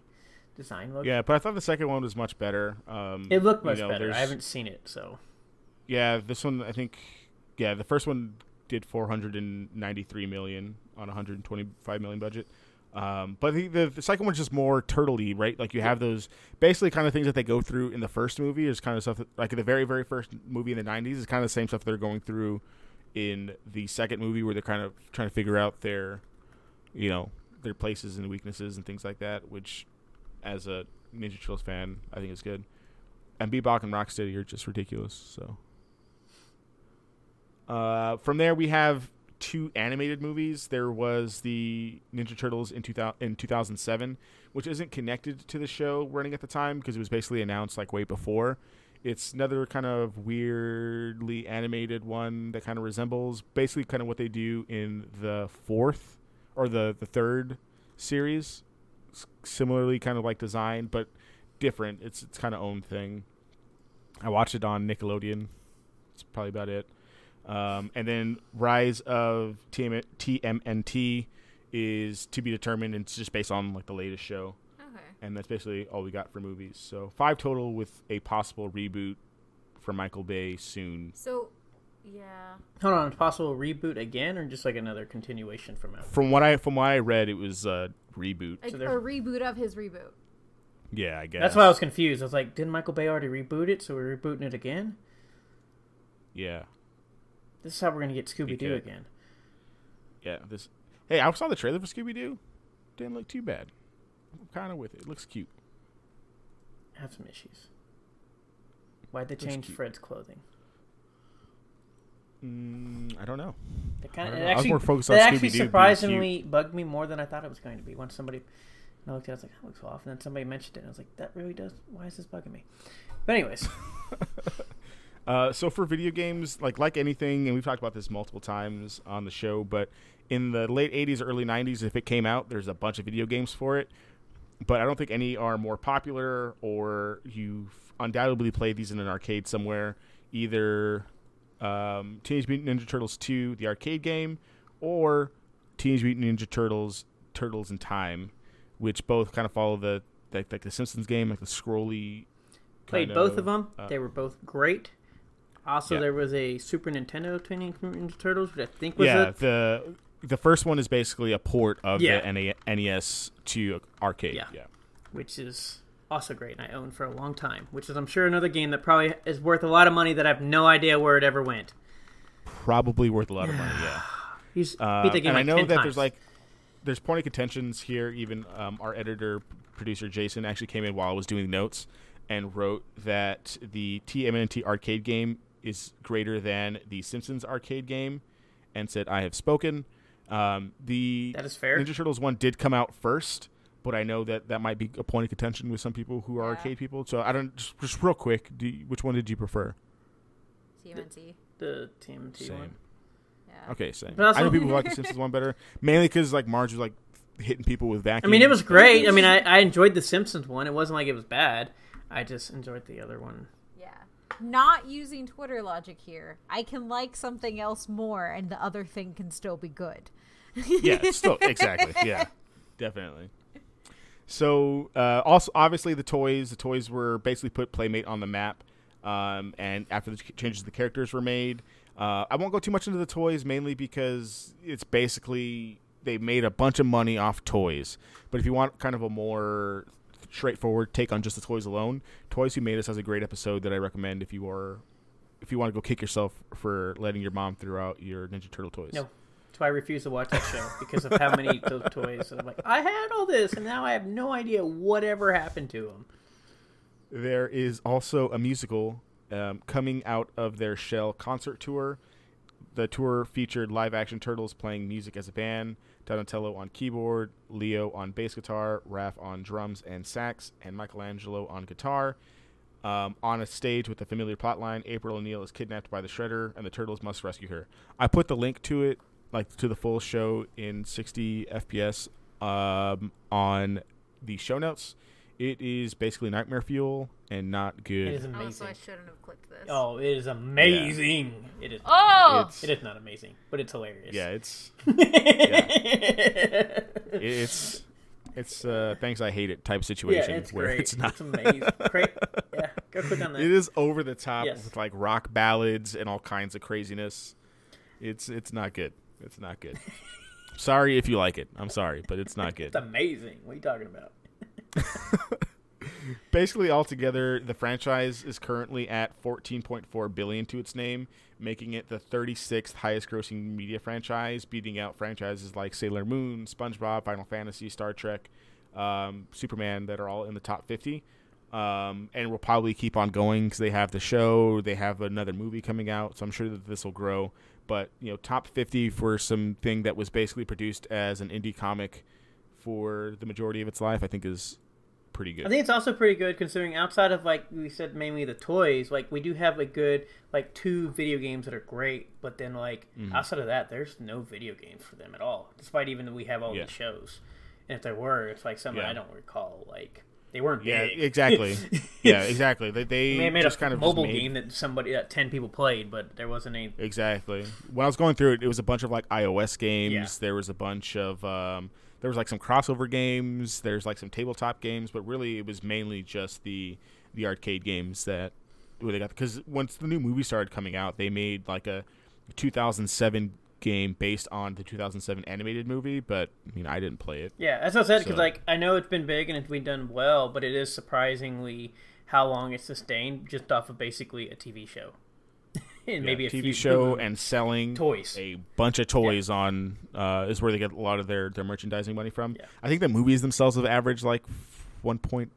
design looked. Yeah, but I thought the second one was much better. It looked much better. I haven't seen it, so. Yeah, this one I think. Yeah, the first one did 493 million on a 125 million budget. But the second one's just more turtle-y, right? Like you have those basically kind of things that they go through in the first movie is kind of stuff that, like in the very, very first movie in the 90s is kind of the same stuff they're going through in the second movie where they're kind of trying to figure out their places and weaknesses and things like that, which as a Ninja Turtles fan, I think is good. And Bebop and Rocksteady are just ridiculous. So from there we have 2 animated movies. There was the Ninja Turtles in 2007, which isn't connected to the show running at the time because it was basically announced like way before. It's another kind of weirdly animated one that kind of resembles basically kind of what they do in the fourth or the third series. Similarly kind of like design, but different. It's kind of own thing. I watched it on Nickelodeon. That's probably about it. And then Rise of TMNT is to be determined. It's just based on like the latest show. Okay. And that's basically all we got for movies. So 5 total with a possible reboot for Michael Bay soon. So Yeah. Hold on, possible reboot again, or just like another continuation from out? From what I read, it was a reboot. Like So a they're- reboot of his reboot. Yeah, I guess. That's why I was confused. I was like, didn't Michael Bay already reboot it, so we're rebooting it again? Yeah. This is how we're gonna get Scooby-Doo Okay. again. Yeah. Hey, I saw the trailer for Scooby-Doo. Didn't look too bad. I'm kind of with it. It looks cute. I have some issues. Why'd they Looks change cute. Fred's clothing? I don't know. It I kind don't of know. I was more focused on it Scooby-Doo actually being surprisingly bugged me more than I thought it was going to be. Once somebody, and I looked at it, I was like, that looks off. And then somebody mentioned it, and I was like, that really does. Why is this bugging me? But anyways, So for video games, like anything, and we've talked about this multiple times on the show, but in the late 80s, early 90s, if it came out, there's a bunch of video games for it. But I don't think any are more popular, or you've undoubtedly played these in an arcade somewhere. Either Teenage Mutant Ninja Turtles 2, the arcade game, or Teenage Mutant Ninja Turtles, Turtles in Time, which both kind of follow the the Simpsons game, like the scrolly. played both of them. They were both great. Also, Yeah. there was a Super Nintendo Teenage Mutant Ninja Turtles, which I think was the first one is basically a port of Yeah. the NES to arcade. Yeah. which is also great, and I owned for a long time. Which is, I'm sure, another game that probably is worth a lot of money that I have no idea where it ever went. Probably worth a lot of money. Yeah. He's beat the game And I know 10 that times. there's plenty of contentions here. Even our editor producer Jason actually came in while I was doing notes and wrote that the TMNT arcade game is greater than the Simpsons arcade game, and said, "I have spoken." The That is fair. Ninja Turtles one did come out first, but I know that might be a point of contention with some people who are Yeah. arcade people. So I don't just real quick. Which one did you prefer? TMNT. The TMT Same. one. Yeah. Okay, same. But also- I know people who like the Simpsons one better, mainly because like Marge was like hitting people with vacuums. I mean, it was great. I mean, I enjoyed the Simpsons one. It wasn't like it was bad. I just enjoyed the other one. Yeah. Not using Twitter logic here. I can like something else more, and the other thing can still be good. Yeah, still exactly. Yeah, definitely. So also, obviously, the toys were basically put Playmate on the map, and after the changes to the characters were made. I won't go too much into the toys, mainly because it's basically they made a bunch of money off toys. But if you want kind of a more straightforward take on just the toys alone, Toys Who Made Us has a great episode that I recommend if you want to go kick yourself for letting your mom throw out your Ninja Turtle toys. No. That's why I refuse to watch that show, because of how many those toys. I'm like, I had all this, and now I have no idea whatever happened to them. There is also a musical coming out of their Shell concert tour. The tour featured live-action turtles playing music as a band, Donatello on keyboard, Leo on bass guitar, Raph on drums and sax, and Michelangelo on guitar. On a stage with a familiar plotline, April O'Neil is kidnapped by the Shredder, and the turtles must rescue her. I put the link to it, like to the full show in 60 FPS on the show notes. It is basically nightmare fuel and not good. It is Oh, so amazing. I shouldn't have clicked this. Oh, it is amazing. It is. Oh! It's, It is not amazing, but it's hilarious. yeah, it's Yeah, thanks I hate it type situation it's where great. it's not. It's amazing. Great. Yeah, go click on that. It is over the top Yes. with like rock ballads and all kinds of craziness. It's not good. It's not good. Sorry if you like it. I'm sorry, but it's not good. It's amazing. What are you talking about? Basically, altogether, the franchise is currently at $14.4 billion to its name, making it the 36th highest-grossing media franchise, beating out franchises like Sailor Moon, SpongeBob, Final Fantasy, Star Trek, Superman, that are all in the top 50. And will probably keep on going because they have the show, they have another movie coming out, so I'm sure that this will grow. But top 50 for something that was basically produced as an indie comic for the majority of its life, I think is pretty good. I think it's also pretty good considering outside of, like we said, mainly the toys, like we do have a good, like 2 video games that are great, but then like outside of that, there's no video games for them at all, despite even that we have all the shows. And if there were, it's like something I don't recall, like they weren't big. Exactly. Yeah, exactly. They made just a kind of mobile just made, game that 10 people played, but there wasn't any. Exactly. When I was going through it, it was a bunch of like iOS games. Yeah. There was a bunch of there was like some crossover games. There's like some tabletop games, but really it was mainly just the arcade games that where they got, because once the new movie started coming out, they made like a 2007 game based on the 2007 animated movie, but I mean, I didn't play it. Yeah, as I said, because like I know it's been big and it's been done well, but it is surprisingly how long it's sustained just off of basically a TV show. And maybe a TV show and selling toys. A bunch of toys on is where they get a lot of their merchandising money from. Yeah. I think the movies themselves have averaged like 1.5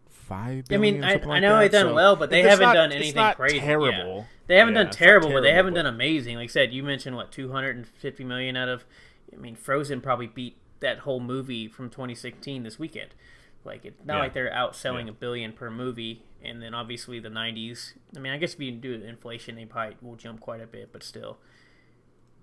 billion. I mean, I know they've done well, but they haven't done anything crazy. Terrible. Yeah. They haven't done terrible, but they haven't but done amazing. Like I said, you mentioned what 250 million out of. I mean, Frozen probably beat that whole movie from 2016 this weekend. Like it's not like they're outselling $1 billion per movie. And then obviously the 90s. I mean, I guess if you do inflation, they probably will jump quite a bit, but still.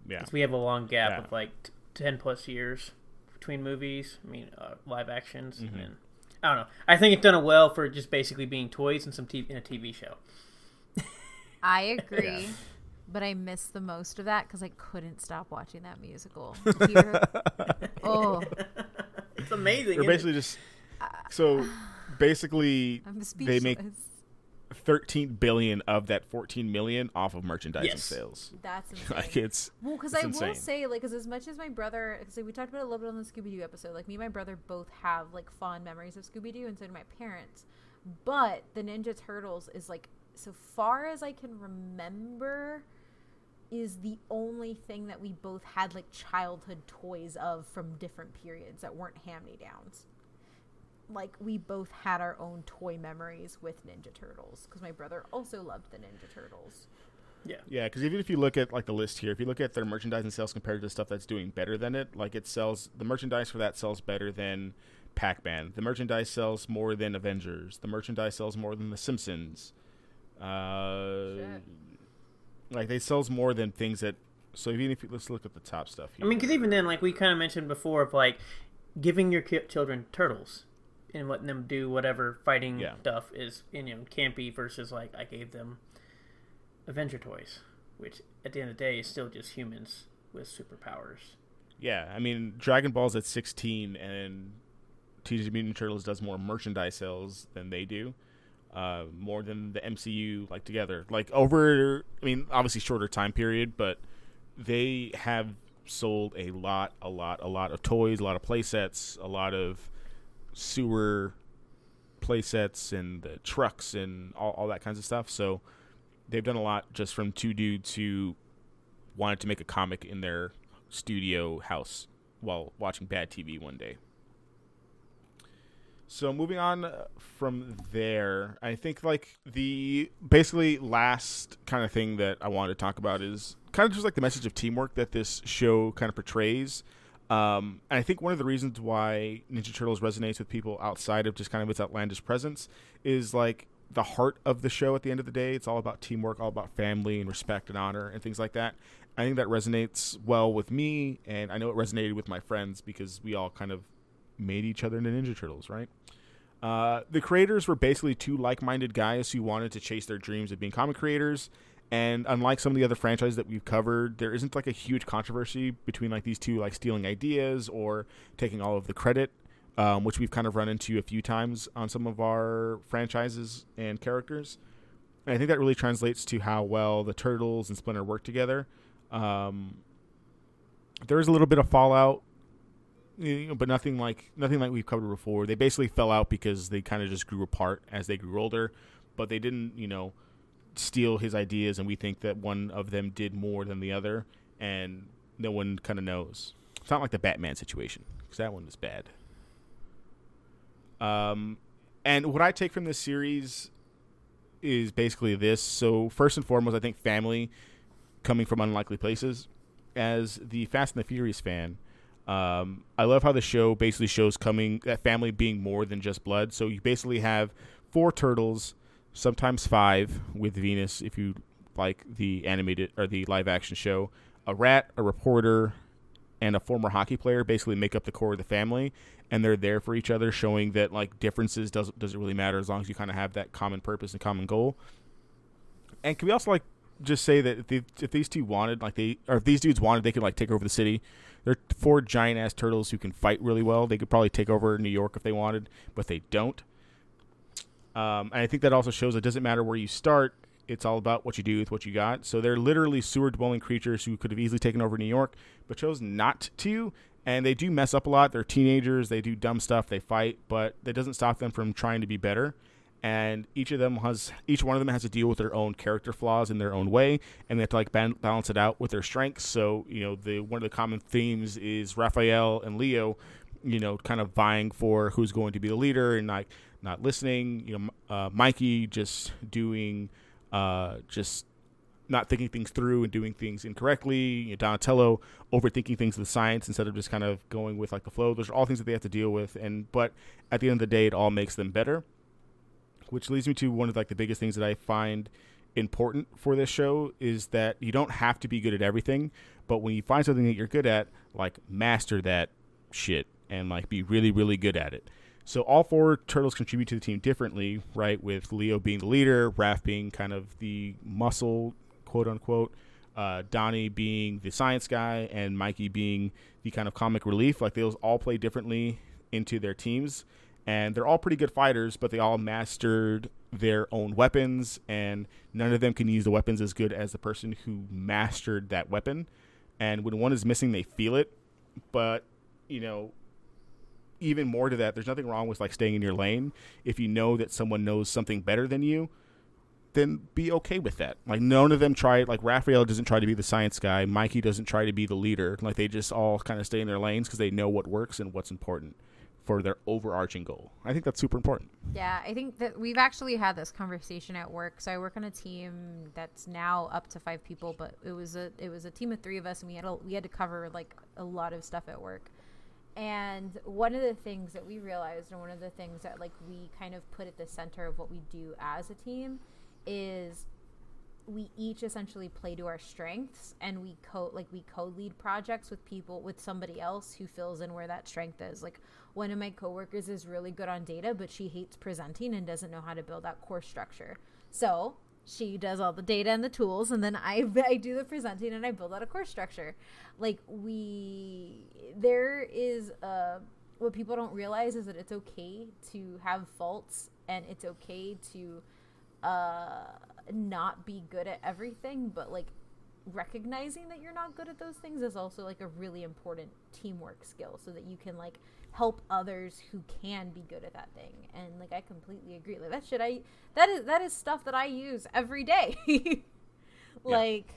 Yeah. 'Cause we have a long gap of like 10 plus years between movies. I mean, live actions. Mm-hmm. And I don't know. I think it's done well for just basically being toys and in a TV show. I agree, but I missed the most of that because I couldn't stop watching that musical. It's amazing. They're basically just so basically they make 13 billion of that 14 million off of merchandising sales. That's insane. Like it's because I will say, like, because as much as my brother, because we talked about it a little bit on the Scooby-Doo episode, like me and my brother both have like fond memories of Scooby-Doo, and so do my parents. But the Ninja Turtles is like, so far as I can remember, is the only thing that we both had like childhood toys of from different periods that weren't hand-me-downs. Like, we both had our own toy memories with Ninja Turtles because my brother also loved the Ninja Turtles. Yeah, because even if you look at like the list here, if you look at their merchandise and sales compared to stuff that's doing better than it, like it sells, the merchandise for that sells better than Pac-Man. The merchandise sells more than Avengers. The merchandise sells more than The Simpsons. Like they sells more than things that. So even if let's look at the top stuff here. I mean, because even then, like we kind of mentioned before, of like giving your children turtles and letting them do whatever fighting stuff is, campy versus like I gave them Avenger toys, which at the end of the day is still just humans with superpowers. Yeah, I mean, Dragon Ball's at 16, and Teenage Mutant Turtles does more merchandise sales than they do, more than the MCU like together. Like over, I mean, obviously shorter time period, but they have sold a lot of toys, a lot of play sets, a lot of sewer play sets and the trucks and all that kinds of stuff. So they've done a lot just from two dudes who wanted to make a comic in their studio house while watching bad TV one day. So moving on from there, I think like the basically last kind of thing that I wanted to talk about is kind of just like the message of teamwork that this show kind of portrays. And I think one of the reasons why Ninja Turtles resonates with people outside of just kind of its outlandish presence is like the heart of the show at the end of the day. It's all about teamwork, all about family and respect and honor and things like that. I think that resonates well with me, and I know it resonated with my friends because we all kind of made each other into Ninja Turtles, right? The creators were basically two like-minded guys who wanted to chase their dreams of being comic creators. And unlike some of the other franchises that we've covered, there isn't like a huge controversy between like these two like stealing ideas or taking all of the credit, which we've kind of run into a few times on some of our franchises and characters. And I think that really translates to how well the Turtles and Splinter work together. There is a little bit of fallout, but nothing like we've covered before. They basically fell out because they kind of just grew apart as they grew older, but they didn't, steal his ideas, and we think that one of them did more than the other, and no one kind of knows. It's not like the Batman situation, because that one was bad. And what I take from this series is basically this. So first and foremost, I think family coming from unlikely places. As the Fast and the Furious fan, I love how the show basically shows that family being more than just blood. So you basically have 4 turtles, sometimes 5 with Venus if you like the animated or the live action show. A rat, a reporter, and a former hockey player basically make up the core of the family, and they're there for each other, showing that like differences doesn't really matter as long as you kind of have that common purpose and common goal. And can we also like just say that if these two wanted, if these dudes wanted, they could like take over the city. They're 4 giant ass turtles who can fight really well. They could probably take over New York if they wanted, but they don't. And I think that also shows it doesn't matter where you start. It's all about what you do with what you got. So they're literally sewer-dwelling creatures who could have easily taken over New York, but chose not to. And they do mess up a lot. They're teenagers. They do dumb stuff. They fight, but that doesn't stop them from trying to be better. And each one of them has to deal with their own character flaws in their own way, and they have to like balance it out with their strengths. So one of the common themes is Raphael and Leo, kind of vying for who's going to be the leader and not listening. Mikey just doing just not thinking things through and doing things incorrectly. Donatello overthinking things with science instead of just kind of going with like the flow. Those are all things that they have to deal with, but at the end of the day, it all makes them better. Which leads me to one of like the biggest things that I find important for this show is that you don't have to be good at everything, but when you find something that you're good at, like master that shit and like be really, really good at it. So all 4 turtles contribute to the team differently, right? With Leo being the leader, Raph being kind of the muscle, quote unquote, Donnie being the science guy, and Mikey being the kind of comic relief. Like those all play differently into their teams, and they're all pretty good fighters, but they all mastered their own weapons, and none of them can use the weapons as good as the person who mastered that weapon. And when one is missing, they feel it. But even more to that, there's nothing wrong with like staying in your lane. If you know that someone knows something better than you, then be okay with that. Like none of them try, like Raphael doesn't try to be the science guy. Mikey doesn't try to be the leader. Like they just all kind of stay in their lanes because they know what works and what's important for their overarching goal. I think that's super important. Yeah, I think that we've actually had this conversation at work. So I work on a team that's now up to 5 people, but it was a team of 3 of us, and we had to cover like a lot of stuff at work. And one of the things that we realized, and one of the things that like we kind of put at the center of what we do as a team, is we each essentially play to our strengths, and we co-lead projects with somebody else who fills in where that strength is. Like one of my coworkers is really good on data, but she hates presenting and doesn't know how to build out course structure. So she does all the data and the tools, and then I do the presenting and I build out a course structure. Like there is what people don't realize is that it's okay to have faults, and it's okay to not be good at everything, but like recognizing that you're not good at those things is also like a really important teamwork skill, so that you can like help others who can be good at that thing. And like I completely agree, like that is stuff that I use every day. Like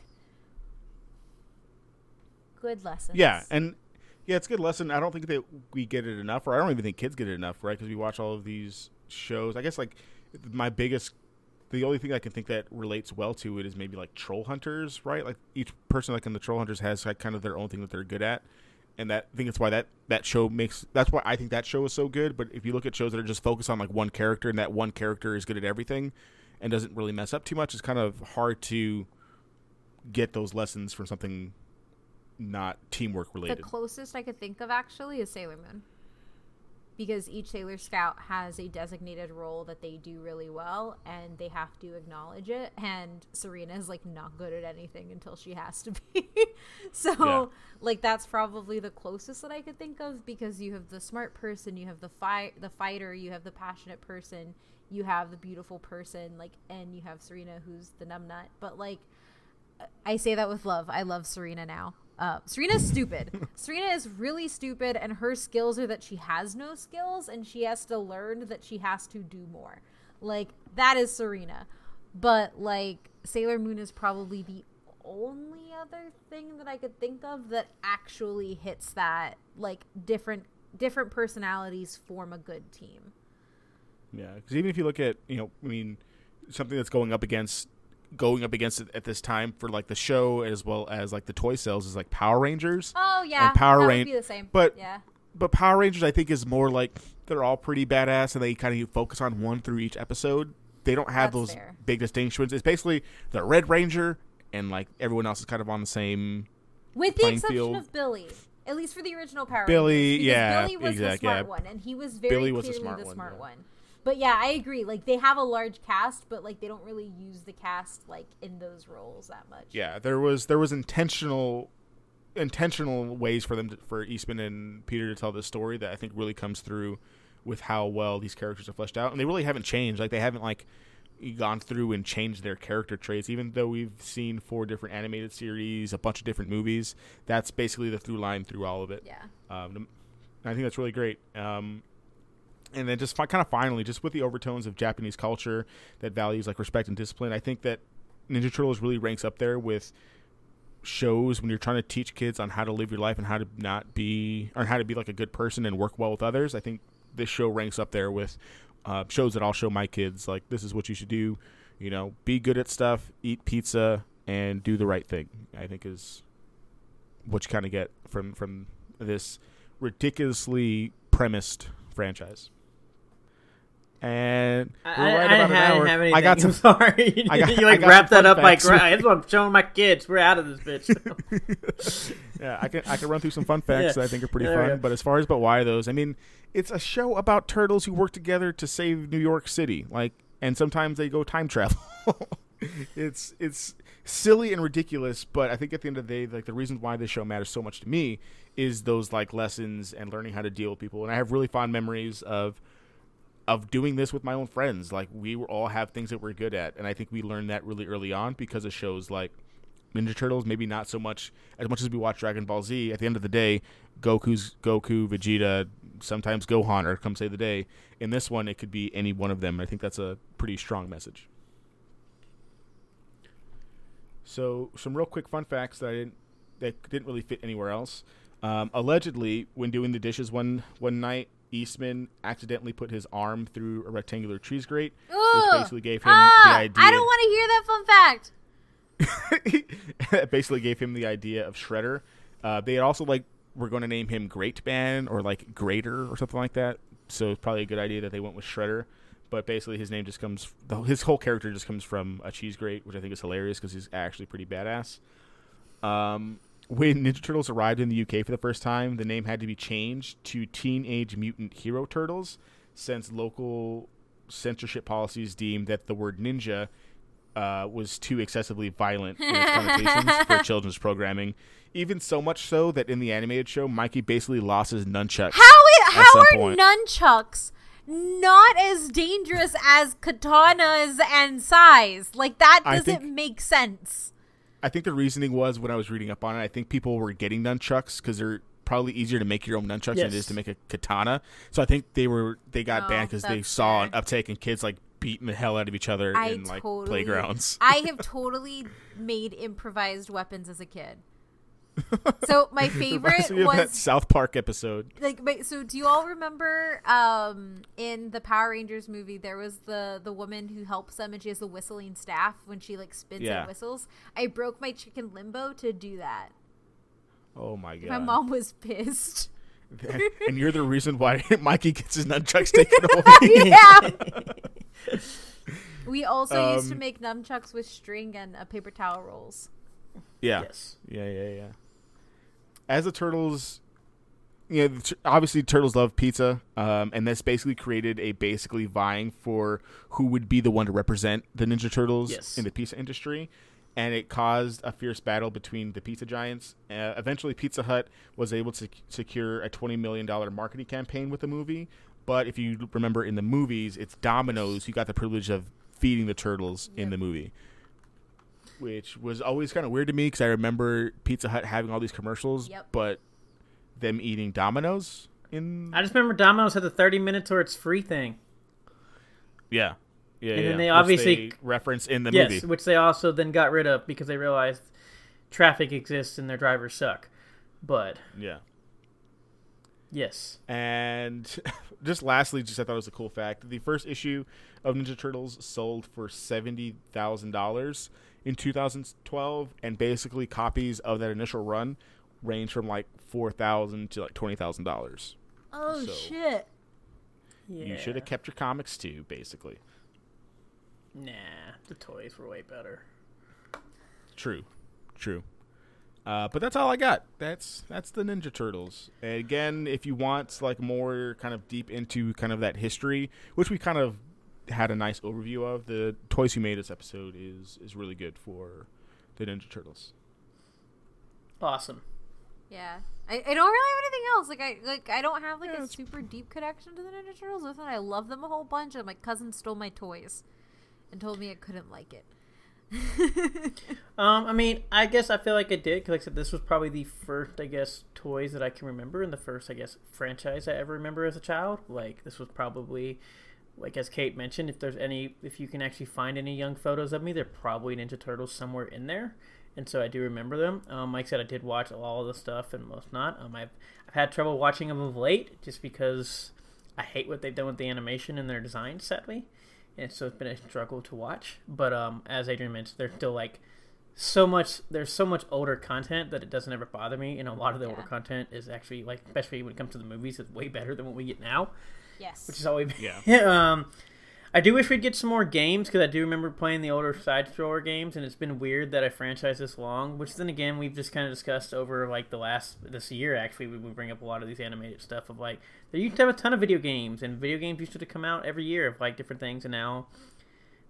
good lessons. It's a good lesson. I don't think that we get it enough, or I don't even think kids get it enough, right? Because we watch all of these shows. I guess like the only thing I can think that relates well to it is maybe like Troll Hunters, right? Like each person like in the Troll Hunters has like kind of their own thing that they're good at. And I think that's why that's why I think that show is so good. But if you look at shows that are just focused on like one character, and that one character is good at everything and doesn't really mess up too much, it's kind of hard to get those lessons from something not teamwork related. The closest I could think of actually is Sailor Moon, because each Sailor Scout has a designated role that they do really well, and they have to acknowledge it. And Serena is like not good at anything until she has to be. So like that's probably the closest that I could think of, because you have the smart person, you have the fighter, you have the passionate person, you have the beautiful person, like, and you have Serena, who's the numbnut. But like I say that with love. I love Serena now. Serena's stupid. Serena is really stupid, and her skills are that she has no skills, and she has to learn that she has to do more. Like, that is Serena. But, like, Sailor Moon is probably the only other thing that I could think of that actually hits that, like, different personalities form a good team. Yeah, because even if you look at, something that's going up against it at this time for like the show as well as like the toy sales is like Power Rangers. Oh yeah, and Power Rangers would be the same. But Power Rangers I think is more like they're all pretty badass, and they kind of focus on one through each episode. They don't have those big distinctions. It's basically the Red Ranger, and like everyone else is kind of on the same with the exception of Billy. At least for the original Power Rangers. Billy was the smart one, and he was very clearly the smart one. But yeah, I agree. Like they have a large cast, but like they don't really use the cast like in those roles that much. Yeah, there was intentional ways for Eastman and Peter to tell this story that I think really comes through with how well these characters are fleshed out, and they really haven't changed. Like they haven't like gone through and changed their character traits. Even though we've seen 4 different animated series, a bunch of different movies, that's basically the through line through all of it. Yeah. I think that's really great. And then just kind of finally, just with the overtones of Japanese culture that values like respect and discipline, I think that Ninja Turtles really ranks up there with shows when you're trying to teach kids on how to live your life and how to how to be like a good person and work well with others. I think this show ranks up there with shows that I'll show my kids, like, this is what you should do, be good at stuff, eat pizza, and do the right thing. I think is what you kind of get from this ridiculously premised franchise. And I didn't have anything. I got some. I'm sorry. You wrapped that up like, right, that's what I'm showing my kids. We're out of this bitch. Yeah, I can run through some fun facts that I think are pretty fun. But as far as why those, I mean, it's a show about turtles who work together to save New York City. And sometimes they go time travel. It's silly and ridiculous, but I think at the end of the day, the reason why this show matters so much to me is those lessons and learning how to deal with people. And I have really fond memories of doing this with my own friends. We all have things that we're good at, and I think we learned that really early on because of shows like Ninja Turtles. Maybe not so much as we watch Dragon Ball Z. At the end of the day, Goku, Vegeta, sometimes Gohan or Come Save the Day. In this one, it could be any one of them. I think that's a pretty strong message. So some real quick fun facts that didn't really fit anywhere else. Allegedly, when doing the dishes one night, Eastman accidentally put his arm through a rectangular cheese grate, which basically gave him the idea. I don't want to hear that fun fact. It basically gave him the idea of Shredder. They had also were going to name him Great Man or Grater or something like that. So it's probably a good idea that they went with Shredder. But basically, his name his whole character just comes from a cheese grate, which I think is hilarious because he's actually pretty badass. When Ninja Turtles arrived in the UK for the first time, the name had to be changed to Teenage Mutant Hero Turtles, since local censorship policies deemed that the word ninja was too excessively violent in its connotations for children's programming. Even so much so that in the animated show, Mikey basically lost his nunchucks. How are nunchucks not as dangerous as katanas and sais? That doesn't make sense. I think the reasoning was, when I was reading up on it, I think people were getting nunchucks because they're probably easier to make your own nunchucks than it is to make a katana. So I think they got banned because they saw an uptake in kids beating the hell out of each other in playgrounds. I have totally made improvised weapons as a kid. So my favorite was that South Park episode. So do you all remember in the Power Rangers movie there was the woman who helps them and she has the whistling staff when she spins and whistles? I broke my chicken limbo to do that. Oh my god. My mom was pissed. And you're the reason why Mikey gets his nunchucks taken away. Yeah. We also used to make nunchucks with string and paper towel rolls. Yeah. Yes. Yeah. As the Turtles, obviously Turtles love pizza, and this basically created a vying for who would be the one to represent the Ninja Turtles in the pizza industry, and it caused a fierce battle between the pizza giants. Eventually, Pizza Hut was able to secure a $20 million marketing campaign with the movie, but if you remember in the movies, it's Domino's who got the privilege of feeding the Turtles in the movie. Which was always kind of weird to me because I remember Pizza Hut having all these commercials, but them eating Domino's I just remember Domino's had the 30 minutes or it's free thing. Yeah. And then they obviously reference in the movie. Yes, which they also then got rid of because they realized traffic exists and their drivers suck. But yeah. Yes. And just lastly, I thought it was a cool fact. The first issue of Ninja Turtles sold for $70,000 in 2012, and basically copies of that initial run range from $4,000 to $20,000. Oh, shit. Yeah. You should have kept your comics too, basically. Nah, the toys were way better. True. But that's all I got. That's the Ninja Turtles. And again, if you want more kind of deep into kind of that history, which we kind of had a nice overview of, the Toys Who Made Us episode is really good for the Ninja Turtles. Awesome. Yeah. I don't really have anything else. I don't have a super deep connection to the Ninja Turtles. I love them a whole bunch, and my cousin stole my toys. and told me I couldn't like it. I mean, I guess I feel like I did, because like I said, this was probably the first, I guess, toys that I can remember, and the first, I guess, franchise I ever remember as a child. Like, this was probably, like as Kate mentioned, if you can actually find any young photos of me, they're probably Ninja Turtles somewhere in there, and so I do remember them. Like I said, I did watch all of the stuff and most not. I've had trouble watching them of late, just because I hate what they've done with the animation and their design, sadly. And so it's been a struggle to watch. But as Adrian mentioned, there's still like there's so much older content that it doesn't ever bother me. And a lot of the older content is actually, like, especially when it comes to the movies, is way better than what we get now. Yes. Which is always I do wish we'd get some more games, because I do remember playing the older side-scroller games, and it's been weird that I franchised this long, which then again, we've just kind of discussed over, like, this year, actually. We bring up a lot of these animated stuff of, like, there used to have a ton of video games, and video games used to come out every year of, like, different things, and now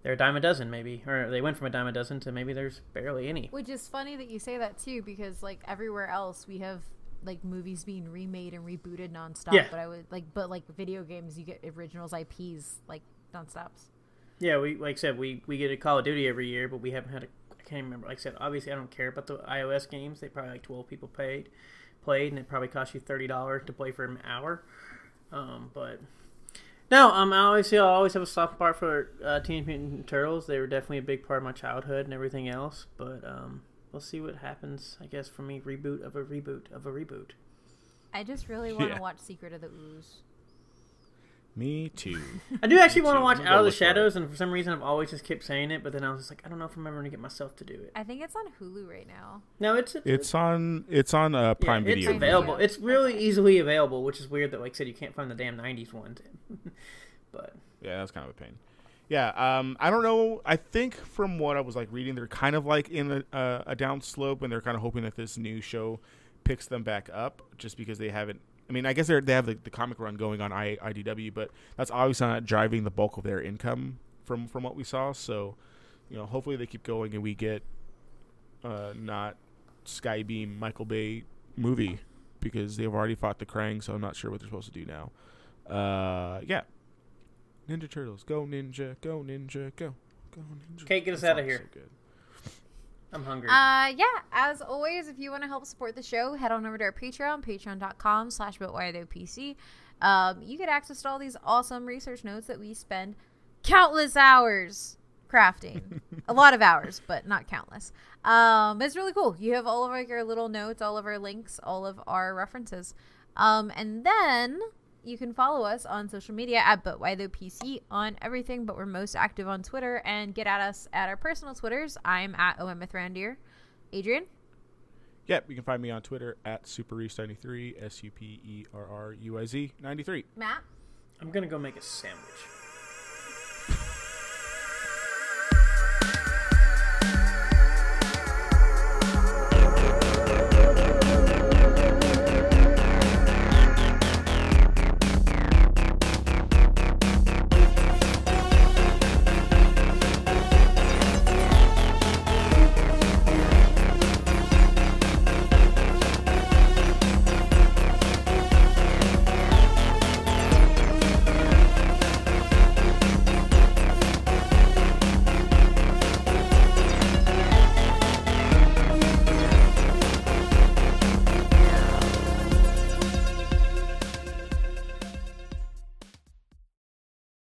they're a dime a dozen, maybe. Or they went from a dime a dozen to maybe there's barely any. Which is funny that you say that, too, because, like, everywhere else we have, like, movies being remade and rebooted nonstop. Yeah. But video games, you get originals, IPs, like, nonstops. Yeah, like I said, we get a Call of Duty every year, but we haven't had I can't remember. Like I said, obviously I don't care about the iOS games. They probably, like, 12 people played, and it probably cost you $30 to play for an hour. But no, obviously I'll always have a soft part for Teenage Mutant Ninja Turtles. They were definitely a big part of my childhood and everything else. But we'll see what happens, I guess, for me. Reboot of a reboot of a reboot. I just really want to watch Secret of the Ooze. Me too. I do actually want to watch Out of the Shadows, and for some reason I've always just kept saying it, but then I was just like, I don't know if I'm ever going to get myself to do it. I think it's on Hulu right now. No, it's on Prime Video. It's available. It's really easily available, which is weird that, like I said, you can't find the damn 90s ones. But yeah, that's kind of a pain. Yeah, I don't know. I think from what I was, like, reading, they're kind of, like, in a down slope, and they're kind of hoping that this new show picks them back up, just because they haven't. I mean, I guess they have the comic run going on IDW, but that's obviously not driving the bulk of their income from what we saw. So, hopefully they keep going and we get not Skybeam Michael Bay movie, because they've already fought the Krang, so I'm not sure what they're supposed to do now. Yeah. Ninja Turtles, go Ninja, go Ninja, go Ninja. Kate, get us out of here. So good. I'm hungry. Yeah, as always, if you want to help support the show, head on over to our Patreon, patreon.com/ButWhyThough.PC. You get access to all these awesome research notes that we spend countless hours crafting. A lot of hours, but not countless. It's really cool. You have all of our little notes, all of our links, all of our references. And then you can follow us on social media at ButWhyThoughtPC on everything, but we're most active on Twitter, and get at us at our personal Twitters. I'm at OMMithrandir. Adrian? Yep, you can find me on Twitter at Superruiz93, SUPERRUIZ93. Matt? I'm going to go make a sandwich.